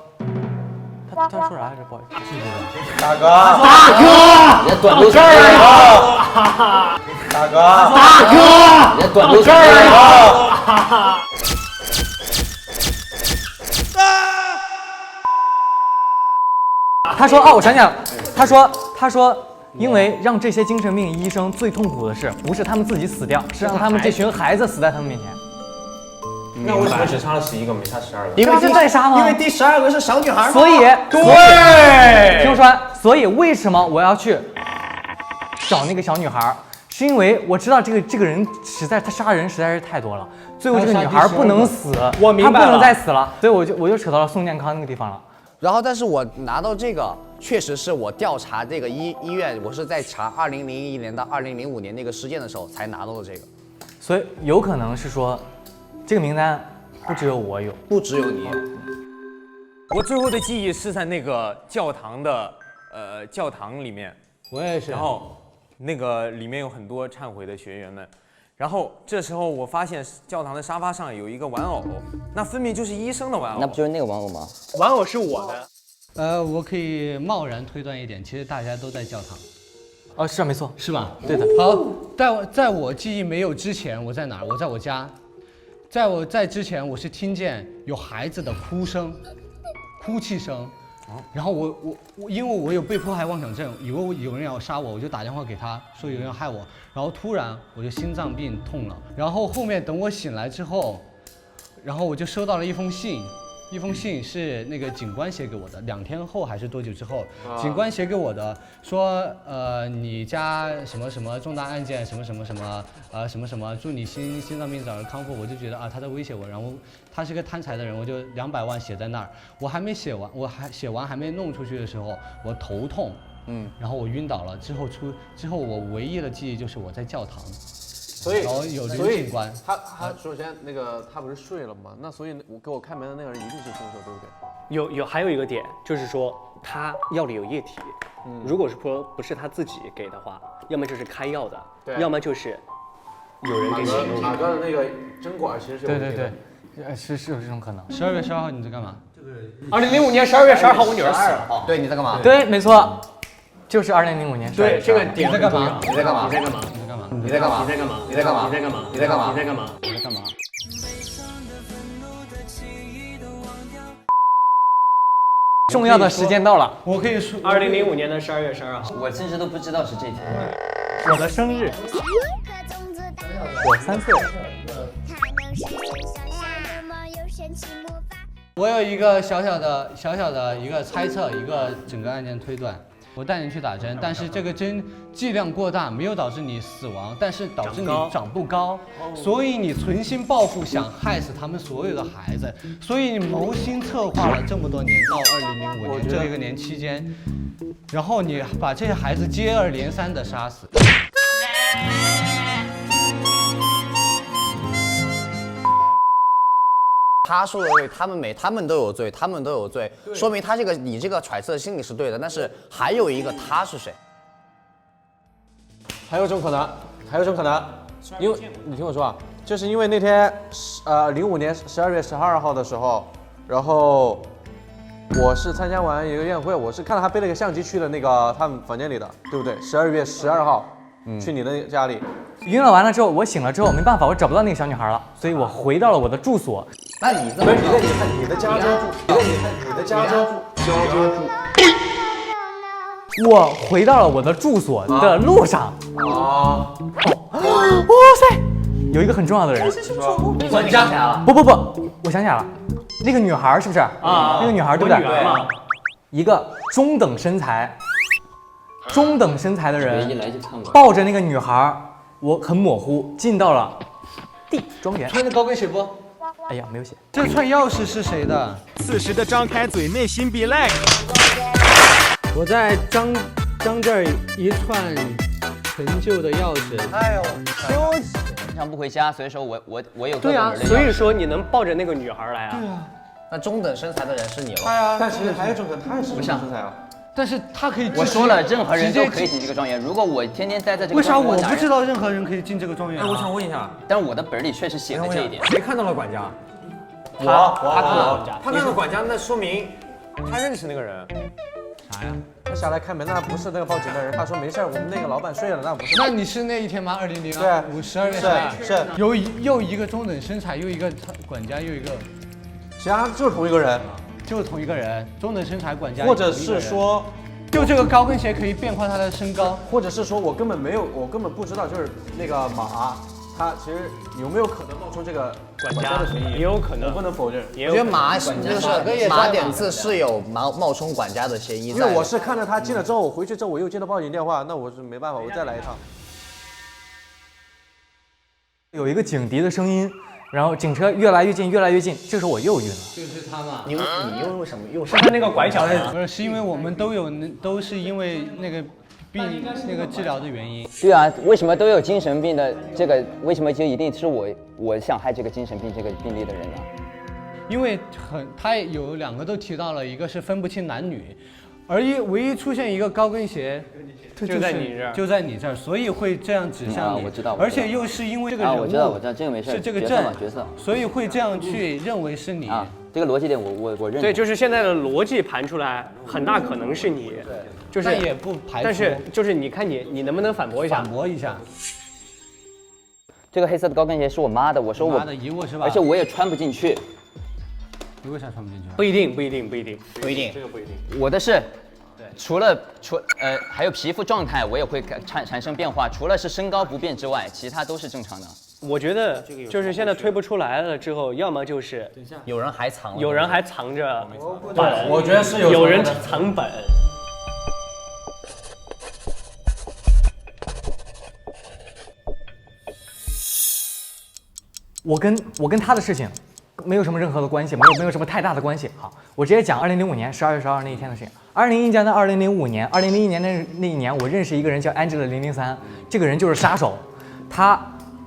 [SPEAKER 1] 他说啥来着？不好意思，
[SPEAKER 6] 大哥，
[SPEAKER 3] 人家短路这儿
[SPEAKER 6] 大哥，
[SPEAKER 3] 人家短路这儿
[SPEAKER 1] 他说我想起来了，他说，因为让这些精神病医生最痛苦的是，不是他们自己死掉，是让他们这群孩子死在他们面前。
[SPEAKER 6] 那为什么只杀了11个，没杀12个？
[SPEAKER 1] 因为是在杀吗？
[SPEAKER 4] 因为第12个是小女孩。
[SPEAKER 1] 所以，对，听我说，所以为什么我要去找那个小女孩？是因为我知道这个人他杀人实在是太多了，最后这个女孩不能死，
[SPEAKER 5] 我明白了，
[SPEAKER 1] 她不能再死了，所以我就扯到了宋健康那个地方了。
[SPEAKER 4] 然后，但是我拿到这个，确实是我调查这个医院，我是在查2001年到2005年那个事件的时候才拿到的这个，
[SPEAKER 1] 所以有可能是说。这个名单不只有我有，
[SPEAKER 4] 不只有你。
[SPEAKER 10] 我最后的记忆是在那个教堂的教堂里面，
[SPEAKER 2] 我也是。
[SPEAKER 10] 然后那个里面有很多忏悔的学员们，然后这时候我发现教堂的沙发上有一个玩偶，那分明就是医生的玩偶。
[SPEAKER 3] 那不就是那个玩偶吗？
[SPEAKER 5] 玩偶是我的。
[SPEAKER 2] 我可以贸然推断一点，其实大家都在教堂。
[SPEAKER 1] 哦，是啊，没错，
[SPEAKER 2] 是吧？
[SPEAKER 1] 对的。
[SPEAKER 2] 好，在我记忆没有之前，我在哪儿？我在我家。在之前，我是听见有孩子的哭泣声，然后我因为我有被迫害妄想症，以为有人要杀我，我就打电话给他说有人要害我，然后突然我就心脏病痛了，然后后面等我醒来之后，然后我就收到了一封信是那个警官写给我的，2天后还是多久之后，警官写给我的，说你家什么什么重大案件什么什么什么什么什么，祝你心脏病早日康复。我就觉得他在威胁我，然后他是个贪财的人，我就200万写在那儿，我还没写完，还没弄出去的时候，我头痛，然后我晕倒了，之后我唯一的记忆就是我在教堂。
[SPEAKER 6] 所以，
[SPEAKER 2] 然后有警官，
[SPEAKER 6] 他首先那个他不是睡了吗？那所以我给我开门的那个人一定是凶手，对不对？
[SPEAKER 5] 还有一个点就是说他药里有液体，如果是说不是他自己给的话，要么就是开药的，要么就是有人给你。
[SPEAKER 6] 马哥的那个针管其实是
[SPEAKER 1] 对，是有这种可能。
[SPEAKER 2] 12月12号你在干嘛
[SPEAKER 5] ？2005年12月12号我女儿死了。
[SPEAKER 4] 对，你在干嘛？
[SPEAKER 1] 对，没错。就是2005年。
[SPEAKER 5] 对，这个点
[SPEAKER 2] 在干嘛？
[SPEAKER 5] 你在干嘛？
[SPEAKER 4] 你在干嘛？
[SPEAKER 5] 你在干嘛？你在干嘛？你在干嘛？你在干嘛？你在干嘛？你在干嘛？
[SPEAKER 2] 你在干嘛？
[SPEAKER 1] 重要的时间到了，
[SPEAKER 2] 我可以说
[SPEAKER 5] 2005年的12月12号，
[SPEAKER 3] 我甚至都不知道是这天。
[SPEAKER 1] 我的生日，我3岁。
[SPEAKER 2] 我有一个小小的一个猜测，一个整个案件推断。我带你去打针，但是这个针剂量过大，没有导致你死亡，但是导致你长不高，所以你存心报复，想害死他们所有的孩子，所以你谋心策划了这么多年，到2005年这一个年期间，然后你把这些孩子接二连三的杀死。
[SPEAKER 4] 他说的对，他们都有罪，他们都有罪，说明他你这个揣测心理是对的，但是还有一个他是谁？
[SPEAKER 6] 还有种可能，因为你听我说啊，就是因为那天05年12月12号的时候，然后我是参加完一个宴会，我是看到他背了个相机去了那个他们房间里的，对不对？12月12号，去你的家里。
[SPEAKER 1] 晕了完了之后，我醒了之后没办法，我找不到那个小女孩了，所以我回到了我的住所。
[SPEAKER 4] 那你这么
[SPEAKER 6] 你的加州住，你的加州住。
[SPEAKER 1] 我回到了我的住所的路上。哇塞，有一个很重要的人。
[SPEAKER 3] 你说你想起来了？
[SPEAKER 1] 不，我想起来了，那个女孩是不是？那个女孩对不对？一个中等身材的人抱着那个女孩，我很模糊，进到了 D 庄园。
[SPEAKER 2] 穿着高跟鞋不？
[SPEAKER 1] 哎呀，没有写。
[SPEAKER 2] 这串钥匙是谁的？
[SPEAKER 14] 此时的张开嘴，内心 be like。
[SPEAKER 8] 我在张这儿一串陈旧的钥匙。
[SPEAKER 4] 哎呦，
[SPEAKER 3] 经常不回家，所以说我有
[SPEAKER 5] 对啊，所以说你能抱着那个女孩来啊？
[SPEAKER 2] 对啊。
[SPEAKER 4] 那中等身材的人是你了。
[SPEAKER 2] 他呀，
[SPEAKER 6] 但是还有种可能他也是中等身材啊。
[SPEAKER 2] 但是他可以，
[SPEAKER 3] 我说了，任何人都可以进这个庄园。如果我天天待在这个，
[SPEAKER 2] 为啥我不知道任何人可以进这个庄园？
[SPEAKER 10] 哎，我想问一下，
[SPEAKER 3] 但是我的本里确实写了这一点。
[SPEAKER 10] 谁看到了管家？
[SPEAKER 6] 他
[SPEAKER 10] 看到了管家，那说明他认识那个人。
[SPEAKER 2] 啥呀？
[SPEAKER 6] 他下来开门，那不是那个报警的人。他说没事，我们那个老板睡了，那不是。
[SPEAKER 2] 那你是那一天吗？2005年12月12。
[SPEAKER 6] 是。
[SPEAKER 2] 又一个中等身材，又一个管家，又一个。
[SPEAKER 6] 其他就是同一个人。
[SPEAKER 2] 就是同一个人，中等身材管家。
[SPEAKER 6] 或者是说。
[SPEAKER 2] 就这个高跟鞋可以变化他的身高，
[SPEAKER 6] 或者是说我根本不知道，就是那个马，他其实有没有可能冒充这个管家的嫌疑？
[SPEAKER 5] 也有可能，
[SPEAKER 6] 我不能否认。
[SPEAKER 4] 我觉得马点字是有冒充管家的嫌疑。
[SPEAKER 6] 因为我是看着他进了之后，我回去之后我又接到报警电话，那我是没办法，我再来一趟。
[SPEAKER 1] 有一个警笛的声音。然后警车越来越近，这时候我又晕了。
[SPEAKER 2] 就是他嘛。
[SPEAKER 4] 你又为什么又
[SPEAKER 5] 是他那个拐角的？
[SPEAKER 2] 不是，是因为我们都是因为那个病那个治疗的原因。
[SPEAKER 3] 对啊，为什么都有精神病的这个？为什么就一定是我想害这个精神病这个病例的人呢？
[SPEAKER 2] 因为他有2个都提到了，一个是分不清男女，而唯一出现一个高跟鞋。
[SPEAKER 5] 就在你这儿，
[SPEAKER 2] 就在你这儿，所以会这样指向你。
[SPEAKER 3] 我知道。
[SPEAKER 2] 而且又是因为这个人物，
[SPEAKER 3] 我知道，这个没事。
[SPEAKER 2] 是这个
[SPEAKER 3] 角色，
[SPEAKER 2] 所以会这样去认为是你。
[SPEAKER 3] 啊，这个逻辑点我认。
[SPEAKER 5] 对，就是现在的逻辑盘出来，很大可能是你。
[SPEAKER 2] 对，
[SPEAKER 5] 就是
[SPEAKER 2] 但也不排除。
[SPEAKER 5] 但是就是你看你能不能反驳一下？
[SPEAKER 2] 反驳一下。
[SPEAKER 3] 这个黑色的高跟鞋是我妈的，我说我
[SPEAKER 2] 妈的遗物是吧？
[SPEAKER 3] 而且我也穿不进去。
[SPEAKER 2] 你为啥穿不进去？
[SPEAKER 5] 不一定。
[SPEAKER 4] 这个不一定。
[SPEAKER 3] 我的是。除了还有皮肤状态，我也会产生变化。除了是身高不变之外，其他都是正常的。
[SPEAKER 5] 我觉得就是现在推不出来了之后，要么就是
[SPEAKER 4] 有人还藏
[SPEAKER 5] 着本，
[SPEAKER 6] 我觉得是
[SPEAKER 5] 有人藏本。
[SPEAKER 1] 我跟他的事情。没有什么任何的关系，没有什么太大的关系。好，我直接讲2005年12月12号那一天的事情。2001年的2005年，2001年的那一年，我认识一个人叫 Angela 003，这个人就是杀手。他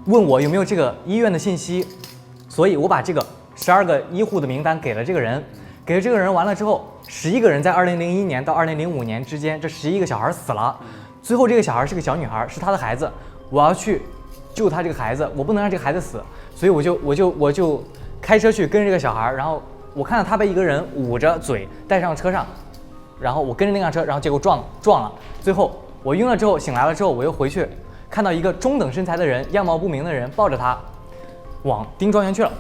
[SPEAKER 1] 问我有没有这个医院的信息，所以我把这个12个医护的名单给了这个人。给了这个人完了之后，11个人在2001年到2005年之间，这11个小孩死了。最后这个小孩是个小女孩，是他的孩子，我要去救他这个孩子，我不能让这个孩子死，所以我就开车去跟这个小孩，然后我看到他被一个人捂着嘴带上车上，然后我跟着那辆车，然后结果撞了，最后我晕了之后醒来了之后，我又回去看到一个中等身材的人，样貌不明的人抱着他往丁庄园去了，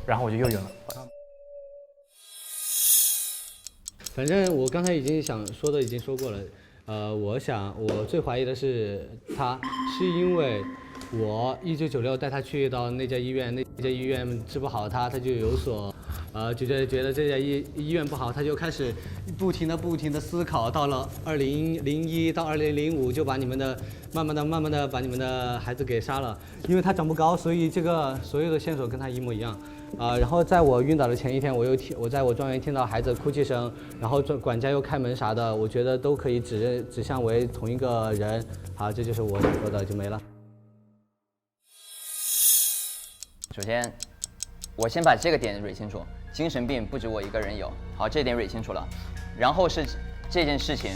[SPEAKER 1] 然后我就又晕了。
[SPEAKER 2] 反正我刚才已经想说的已经说过了，我最怀疑的是他，是因为我1996带他去到那家医院，那家医院治不好他就有所，觉得这家医院不好，他就开始不停的思考，到了2001到2005就把你们的慢慢的把你们的孩子给杀了，因为他长不高，所以这个所有的线索跟他一模一样。然后在我晕倒的前一天，我在我庄园听到孩子哭泣声，然后管家又开门啥的，我觉得都可以指向为同一个人。好，这就是我想说的，就没了。
[SPEAKER 3] 首先，我先把这个点捋清楚，精神病不止我一个人有，好，这点捋清楚了。然后是这件事情，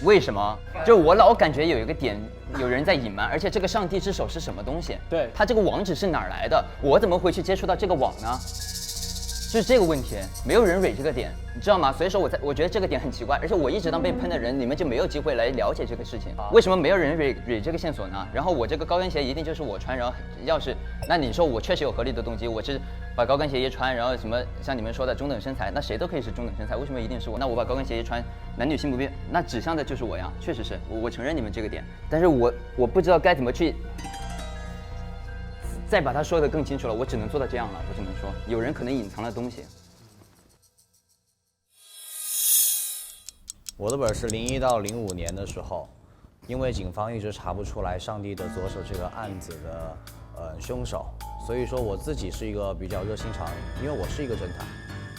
[SPEAKER 3] 为什么？就我老感觉有一个点，有人在隐瞒，而且这个上帝之手是什么东西？对，他这个网址是哪儿来的？我怎么会去接触到这个网呢？就是这个问题，没有人蕊这个点，你知道吗？所以说我觉得这个点很奇怪，而且我一直当被喷的人，你们就没有机会来了解这个事情。为什么没有人蕊这个线索呢？然后我这个高跟鞋一定就是我穿，然后要是那你说我确实有合理的动机，我是把高跟鞋一穿，然后什么像你们说的中等身材，那谁都可以是中等身材，为什么一定是我？那我把高跟鞋一穿，男女性不变，那指向的就是我呀，确实是我承认你们这个点，但是我不知道该怎么去。再把它说得更清楚了，我只能做到这样了。我只能说，有人可能隐藏了东西。
[SPEAKER 4] 我的本是01到05年的时候，因为警方一直查不出来上帝的左手这个案子的凶手，所以说我自己是一个比较热心肠，因为我是一个侦探，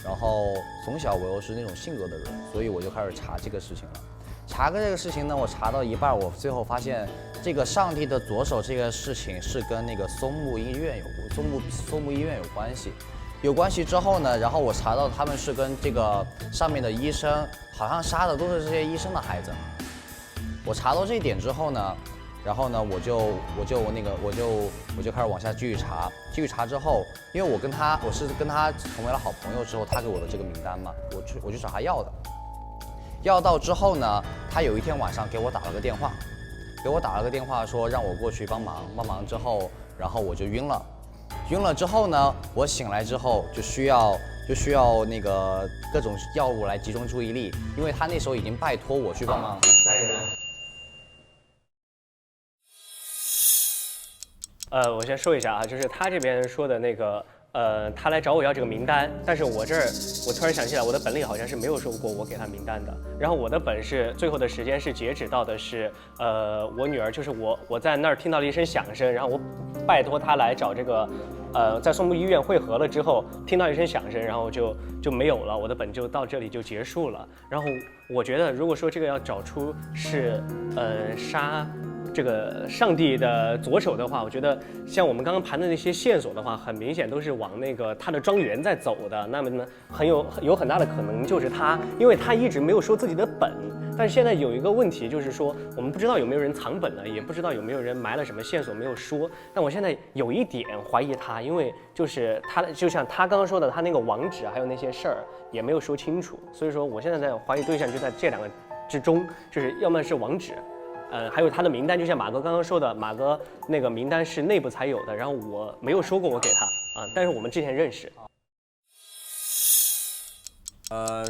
[SPEAKER 4] 然后从小我又是那种性格的人，所以我就开始查这个事情了。查这个事情呢，我查到一半，我最后发现这个上帝的左手这个事情是跟那个松木医院有关系。有关系之后呢，然后我查到他们是跟这个上面的医生，好像杀的都是这些医生的孩子。我查到这一点之后呢，然后呢，我就开始往下继续查之后，因为我是跟他成为了好朋友之后，他给我的这个名单嘛，我去找他要的。要到之后呢，他有一天晚上给我打了个电话，说让我过去帮忙之后，然后我就晕了之后呢，我醒来之后就需要那个各种药物来集中注意力，因为他那时候已经拜托我去帮忙。
[SPEAKER 5] 我先说一下啊，就是他这边说的那个。他来找我要这个名单，但是我突然想起来，我的本里好像是没有说过我给他名单的。然后我的本是最后的时间是截止到的是，我女儿就是我在那儿听到了一声响声，然后我拜托他来找这个，在松木医院汇合了之后，听到一声响声，然后就没有了，我的本就到这里就结束了。然后我觉得，如果说这个要找出是杀这个上帝的左手的话，我觉得像我们刚刚盘的那些线索的话，很明显都是往那个他的庄园在走的。那么呢，有很大的可能就是他，因为他一直没有说自己的本。但是现在有一个问题，就是说我们不知道有没有人藏本了，也不知道有没有人埋了什么线索没有说。但我现在有一点怀疑他，因为就是他就像他刚刚说的，他那个网址还有那些事儿也没有说清楚。所以说我现在在怀疑对象就在这两个之中，就是要么是网址。还有他的名单，就像马哥刚刚说的，马哥那个名单是内部才有的，然后我没有说过我给他啊，但是我们之前认识。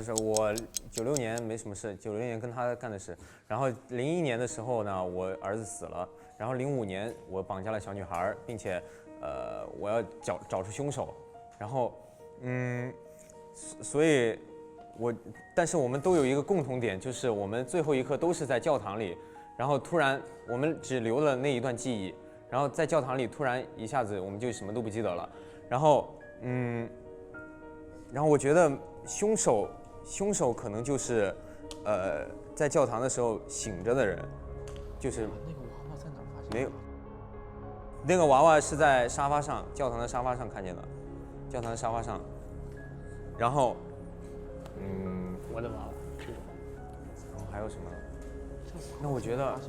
[SPEAKER 10] 是我96年没什么事，96年跟他干的事，然后01年的时候呢，我儿子死了，然后05年我绑架了小女孩，并且我要找出凶手，然后所以但是我们都有一个共同点，就是我们最后一刻都是在教堂里。然后突然，我们只留了那一段记忆，然后在教堂里突然一下子我们就什么都不记得了。然后我觉得凶手可能就是在教堂的时候醒着的人，就是
[SPEAKER 1] 那个娃娃在哪儿发现？
[SPEAKER 10] 没有，那个娃娃是在沙发上，教堂的沙发上看见的，教堂的沙发上。然后
[SPEAKER 5] 我的娃娃这种。
[SPEAKER 10] 然后还有什么？那我觉得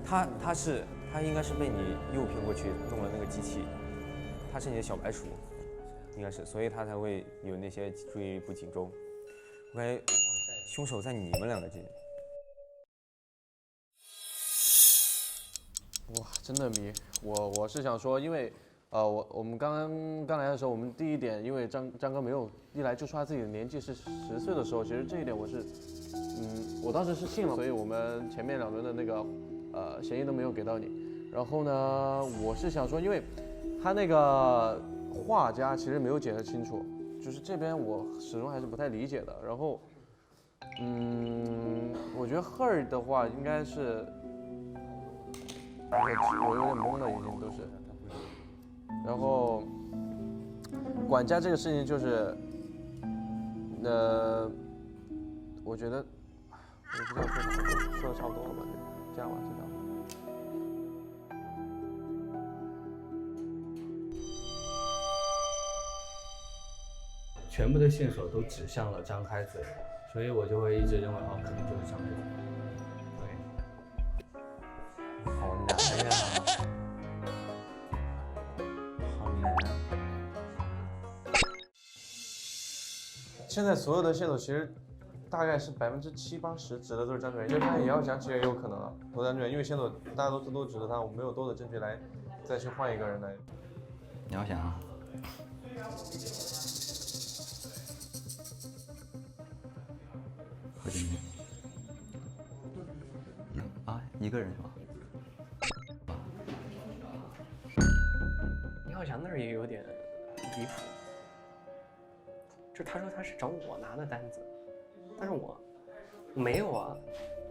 [SPEAKER 10] 他应该是被你诱骗过去弄了那个机器，他是你的小白鼠，应该是，所以他才会有那些注意力不集中。OK，凶手在你们两个之间。
[SPEAKER 6] 哇，真的迷。我是想说，因为我们刚来的时候，我们第一点，因为张哥没有一来就说他自己的年纪是10岁的时候，其实这一点我是，我当时是信了，所以我们前面2轮的那个嫌疑都没有给到你。然后呢，我是想说，因为他那个画家其实没有解释清楚，就是这边我始终还是不太理解的。然后，我觉得 her 的话应该是。我有点懵了，已经都是。然后，管家这个事情就是，我觉得，我不知道说啥，说的差不多了吧？这样吧，就这样。
[SPEAKER 2] 全部的线索都指向了张开嘴，所以我就会一直认为可能就是张开嘴。
[SPEAKER 10] 好难呀，好难。
[SPEAKER 6] 现在所有的线索其实大概是70%、80%指的都是张主任，就是他也要讲起也有可能啊，投张主任，因为线索大家都指着他，我们没有多的证据来再去换一个人来。
[SPEAKER 3] 你要想啊。何经理。一个人是吧？
[SPEAKER 5] 你好像那儿也有点离谱，就他说他是找我拿的单子，但是我没有啊。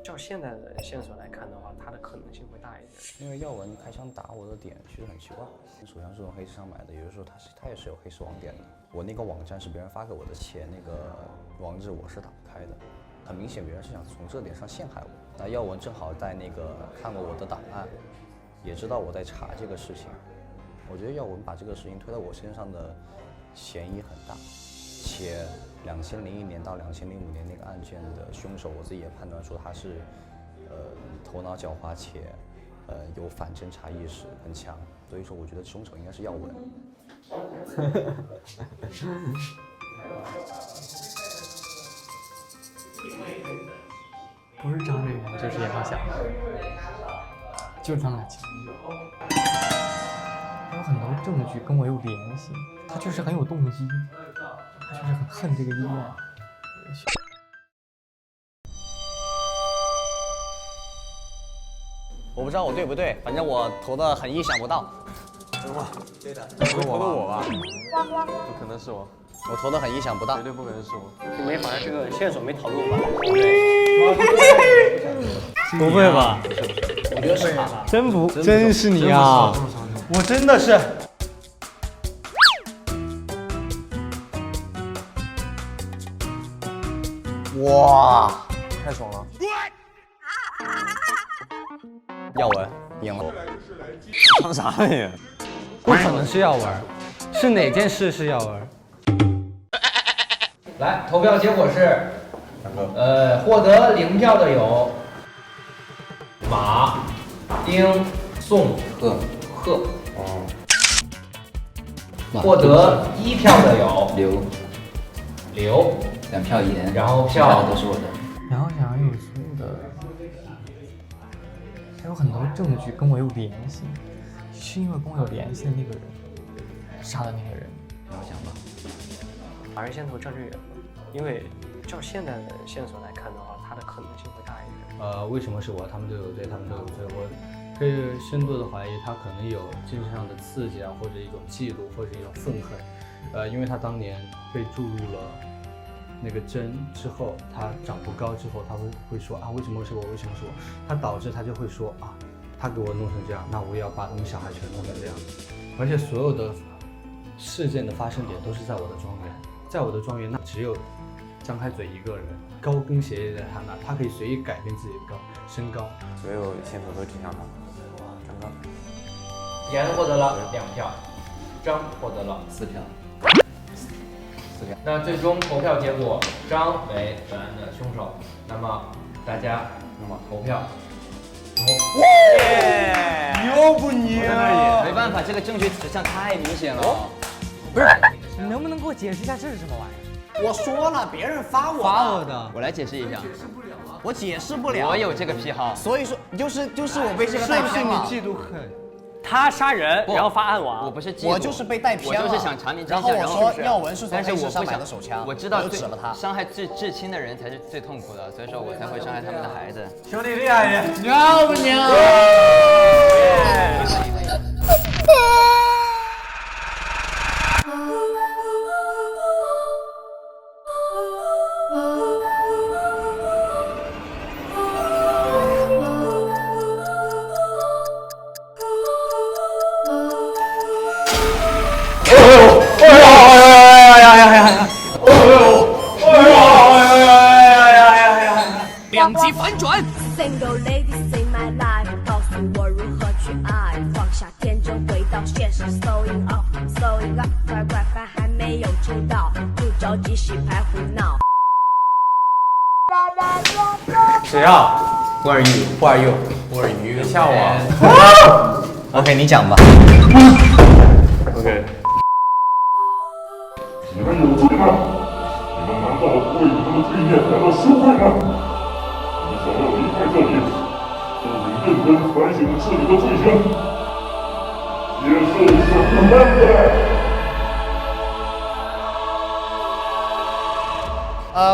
[SPEAKER 5] 照现在的线索来看的话，他的可能性会大一点。
[SPEAKER 7] 因为耀文开枪打我的点其实很奇怪，手枪是从黑市上买的，有的时候他也是有黑市网点的。我那个网站是别人发给我的，且那个网址我是打不开的，很明显别人是想从这点上陷害我。那耀文正好在那个看过我的档案，也知道我在查这个事情。我觉得耀文把这个事情推到我身上的嫌疑很大，且2001年到2005年那个案件的凶手，我自己也判断说他是头脑狡猾且有反侦查意识很强，所以说我觉得凶手应该是耀文。
[SPEAKER 1] 不是张瑞元就是严浩翔，就是他们俩抢。还有很多证据跟我有联系，他确实很有动机，他确实很恨这个医院。
[SPEAKER 4] 我不知道我对不对，反正我投的很意想不到。
[SPEAKER 6] 哇，
[SPEAKER 4] 对的，
[SPEAKER 6] 不会我吧？
[SPEAKER 11] 不可能是我，
[SPEAKER 4] 我投的很意想不到，
[SPEAKER 6] 绝对不可能是我。
[SPEAKER 5] 你没发现这个线索没讨论完？
[SPEAKER 8] 不会吧？
[SPEAKER 4] 我觉得是他，
[SPEAKER 8] 真是你啊！我真的是。
[SPEAKER 4] 哇，
[SPEAKER 6] 太爽了！
[SPEAKER 4] 耀文赢了，
[SPEAKER 10] 唱啥呢你？
[SPEAKER 8] 不可能是耀文，是哪件事是耀文？
[SPEAKER 15] 来，投票结果是，获得0票的有马、丁、宋、贺。获得1票的有刘
[SPEAKER 3] 2票严，
[SPEAKER 15] 然后票
[SPEAKER 3] 都是我的。
[SPEAKER 1] 然后想有所有的，还有很多证据跟我有联系，是因为跟我有联系的那个人杀的那个人。
[SPEAKER 3] 你要想吧，
[SPEAKER 5] 还是先投张志远吧，因为照现在的线索来看的话，他的可能性会大一点。
[SPEAKER 2] 为什么是我？他们都有罪，他们都有罪。我可以深度的怀疑他可能有精神上的刺激啊，或者一种嫉妒，或者一种愤恨。因为他当年被注入了那个针之后，他长不高之后，他会说啊，为什么是我？为什么是我？他导致他就会说啊，他给我弄成这样，那我也要把他们小孩全弄成这样。而且所有的事件的发生点都是在我的庄园，在我的庄园那只有张开嘴一个人，高跟鞋也在他那，他可以随意改变自己的身高。
[SPEAKER 10] 所有线索都指向他。张哥，
[SPEAKER 15] 严获得了2票，张获得了
[SPEAKER 3] 4票。
[SPEAKER 15] 那最终投票结果，张为本案的凶手。那么大家投票。
[SPEAKER 8] 牛不牛？
[SPEAKER 3] 没办法，这个证据指向太明显了。
[SPEAKER 1] 不是，你能不能给我解释一下这是什么玩意儿？
[SPEAKER 4] 我说了，别人发我
[SPEAKER 2] 的。
[SPEAKER 3] 我来解释一下，
[SPEAKER 4] 我解释不了。
[SPEAKER 3] 我有这个癖好，
[SPEAKER 4] 所以说就是我被这个带偏了。
[SPEAKER 2] 是不是你嫉妒恨？
[SPEAKER 5] 他杀人，然后发暗网。
[SPEAKER 3] 我不是嫉妒，
[SPEAKER 4] 我就是被带偏了。
[SPEAKER 3] 我就是想查明真
[SPEAKER 4] 相。然后我说耀文是从黑市上买的手枪，
[SPEAKER 3] 我知道
[SPEAKER 4] 指了他。
[SPEAKER 3] 伤害至亲的人才是最痛苦的，所以说我才会伤害他们的孩子。
[SPEAKER 1] 兄弟厉害耶！
[SPEAKER 4] 牛不牛？
[SPEAKER 16] 两极反转。
[SPEAKER 12] Single lady in my life， 告诉我如何去爱，放下天真，回到现实。Slowing up，slowing up， 乖乖还没有知道，不着急洗牌胡闹。
[SPEAKER 1] 谁啊
[SPEAKER 4] ？Who are you? Who are you? Who are you?
[SPEAKER 1] 别吓我。
[SPEAKER 4] OK， 你讲吧。
[SPEAKER 5] OK。
[SPEAKER 17] 你们有罪吗？你们难道为你们的罪孽感到羞愧吗？你们想要离开这里，就得认真反省自己的罪行，接受审判的。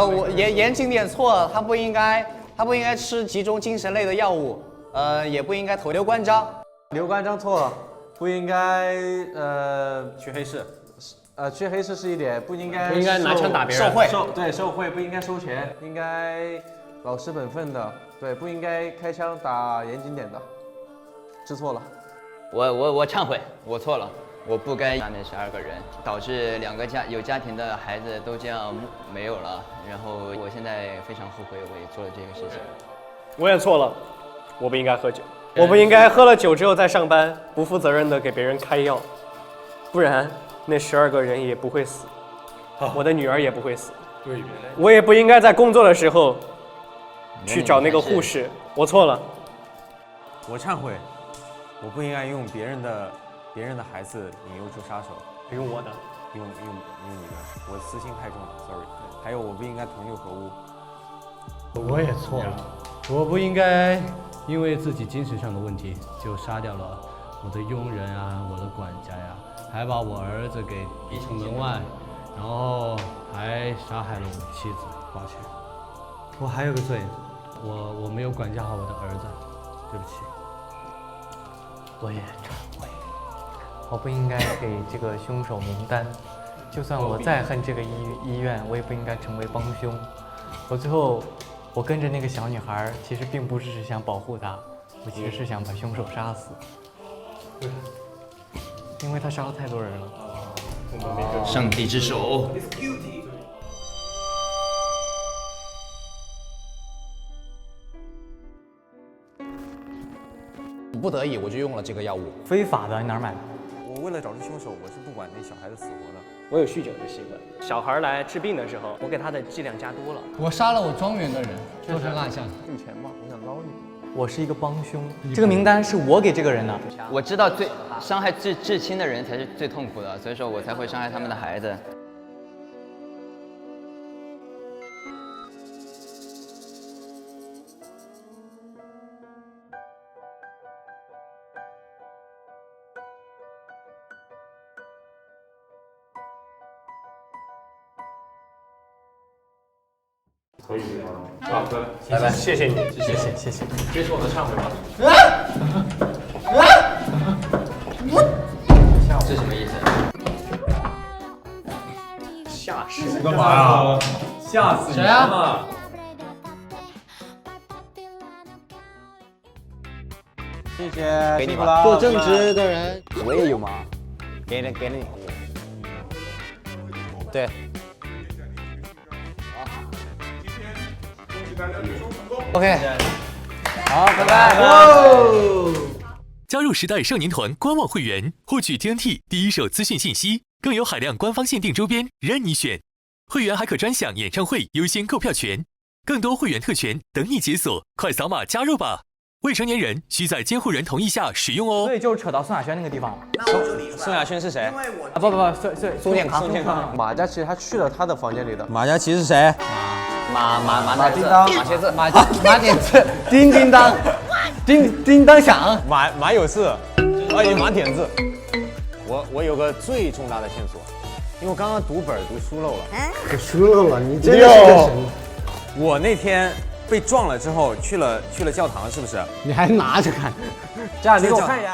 [SPEAKER 4] 我严谨点错了，他不应该吃集中精神类的药物，也不应该投刘关张。
[SPEAKER 6] 刘关张错了，不应该去黑市。去黑市是一点，不应该
[SPEAKER 5] 拿枪打别人，
[SPEAKER 6] 受贿不应该收钱，应该老实本分的，对，不应该开枪打严谨点的，知错了。
[SPEAKER 3] 我忏悔，我错了，我不该下面12个人，导致2个有家庭的孩子都这样没有了，然后我现在非常后悔我也做了这个事情。
[SPEAKER 5] 我也错了，我不应该喝酒，我不应该喝了酒之后再上班，不负责任的给别人开药，不然那12个人也不会死，我的女儿也不会死。对，我也不应该在工作的时候去找那个护士，我错了。
[SPEAKER 10] 我忏悔，我不应该用别人的孩子引诱出杀手，
[SPEAKER 5] 用我的，
[SPEAKER 10] 用你的，我私心太重了 ，sorry。还有，我不应该同流合污。
[SPEAKER 2] 我也错了，我不应该因为自己精神上的问题就杀掉了我的佣人啊，我的管家呀。还把我儿子给逼出门外，然后还杀害了我的妻子。抱歉，我还有个罪，我没有管教好我的儿子，对不起。
[SPEAKER 1] 我也忏悔，我不应该给这个凶手名单，就算我再恨这个医院，我也不应该成为帮凶。我最后我跟着那个小女孩，其实并不是想保护她，我其实是想把凶手杀死。因为他杀了太多人了。
[SPEAKER 3] 上帝之手。
[SPEAKER 4] 不得已我就用了这个药物。
[SPEAKER 1] 非法的，你哪儿买的？
[SPEAKER 10] 我为了找出凶手，我是不管那小孩的死活的。
[SPEAKER 5] 我有酗酒的习惯，小孩来治病的时候，我给他的剂量加多了。
[SPEAKER 2] 我杀了我庄园的人，都是蜡像。
[SPEAKER 6] 有钱吧，我想捞你。
[SPEAKER 1] 我是一个帮凶，这个名单是我给这个人的。
[SPEAKER 3] 我知道伤害至亲的人才是最痛苦的，所以说我才会伤害他们的孩子。
[SPEAKER 17] 可以吗？
[SPEAKER 5] 好的，拜拜，谢谢你，谢谢。
[SPEAKER 15] 接受我的忏悔吧。
[SPEAKER 3] 这什么意思？
[SPEAKER 5] 吓死！
[SPEAKER 1] 干嘛呀？吓死你了！
[SPEAKER 6] 谢谢，
[SPEAKER 4] 给你吧。
[SPEAKER 2] 做正直的人，
[SPEAKER 4] 我也有吗？给你。对。OK， 好，拜拜。
[SPEAKER 18] 加入时代少年团官网会员，获取 TNT 第一手资讯信息，更有海量官方限定周边任你选。会员还可专享演唱会优先购票权，更多会员特权等你解锁，快扫码加入吧！未成年人需在监护人同意下使用哦。
[SPEAKER 1] 所以就是扯到宋亚轩那个地方了。
[SPEAKER 10] 宋亚轩是谁？
[SPEAKER 1] 啊不，宋健康。
[SPEAKER 6] 马嘉祺他去了他的房间里的。
[SPEAKER 10] 马嘉祺是谁？
[SPEAKER 4] 马
[SPEAKER 6] 叮当，
[SPEAKER 4] 马蝎子，
[SPEAKER 2] 马点子，叮叮当，叮当响，
[SPEAKER 10] 马有事，马点子。我有个最重大的线索，因为我刚刚读本读疏漏了。
[SPEAKER 8] 给疏漏了，你真的是个神。
[SPEAKER 10] 我那天被撞了之后去了教堂，是不是？
[SPEAKER 8] 你还拿着看？
[SPEAKER 6] 这样你给我看一眼。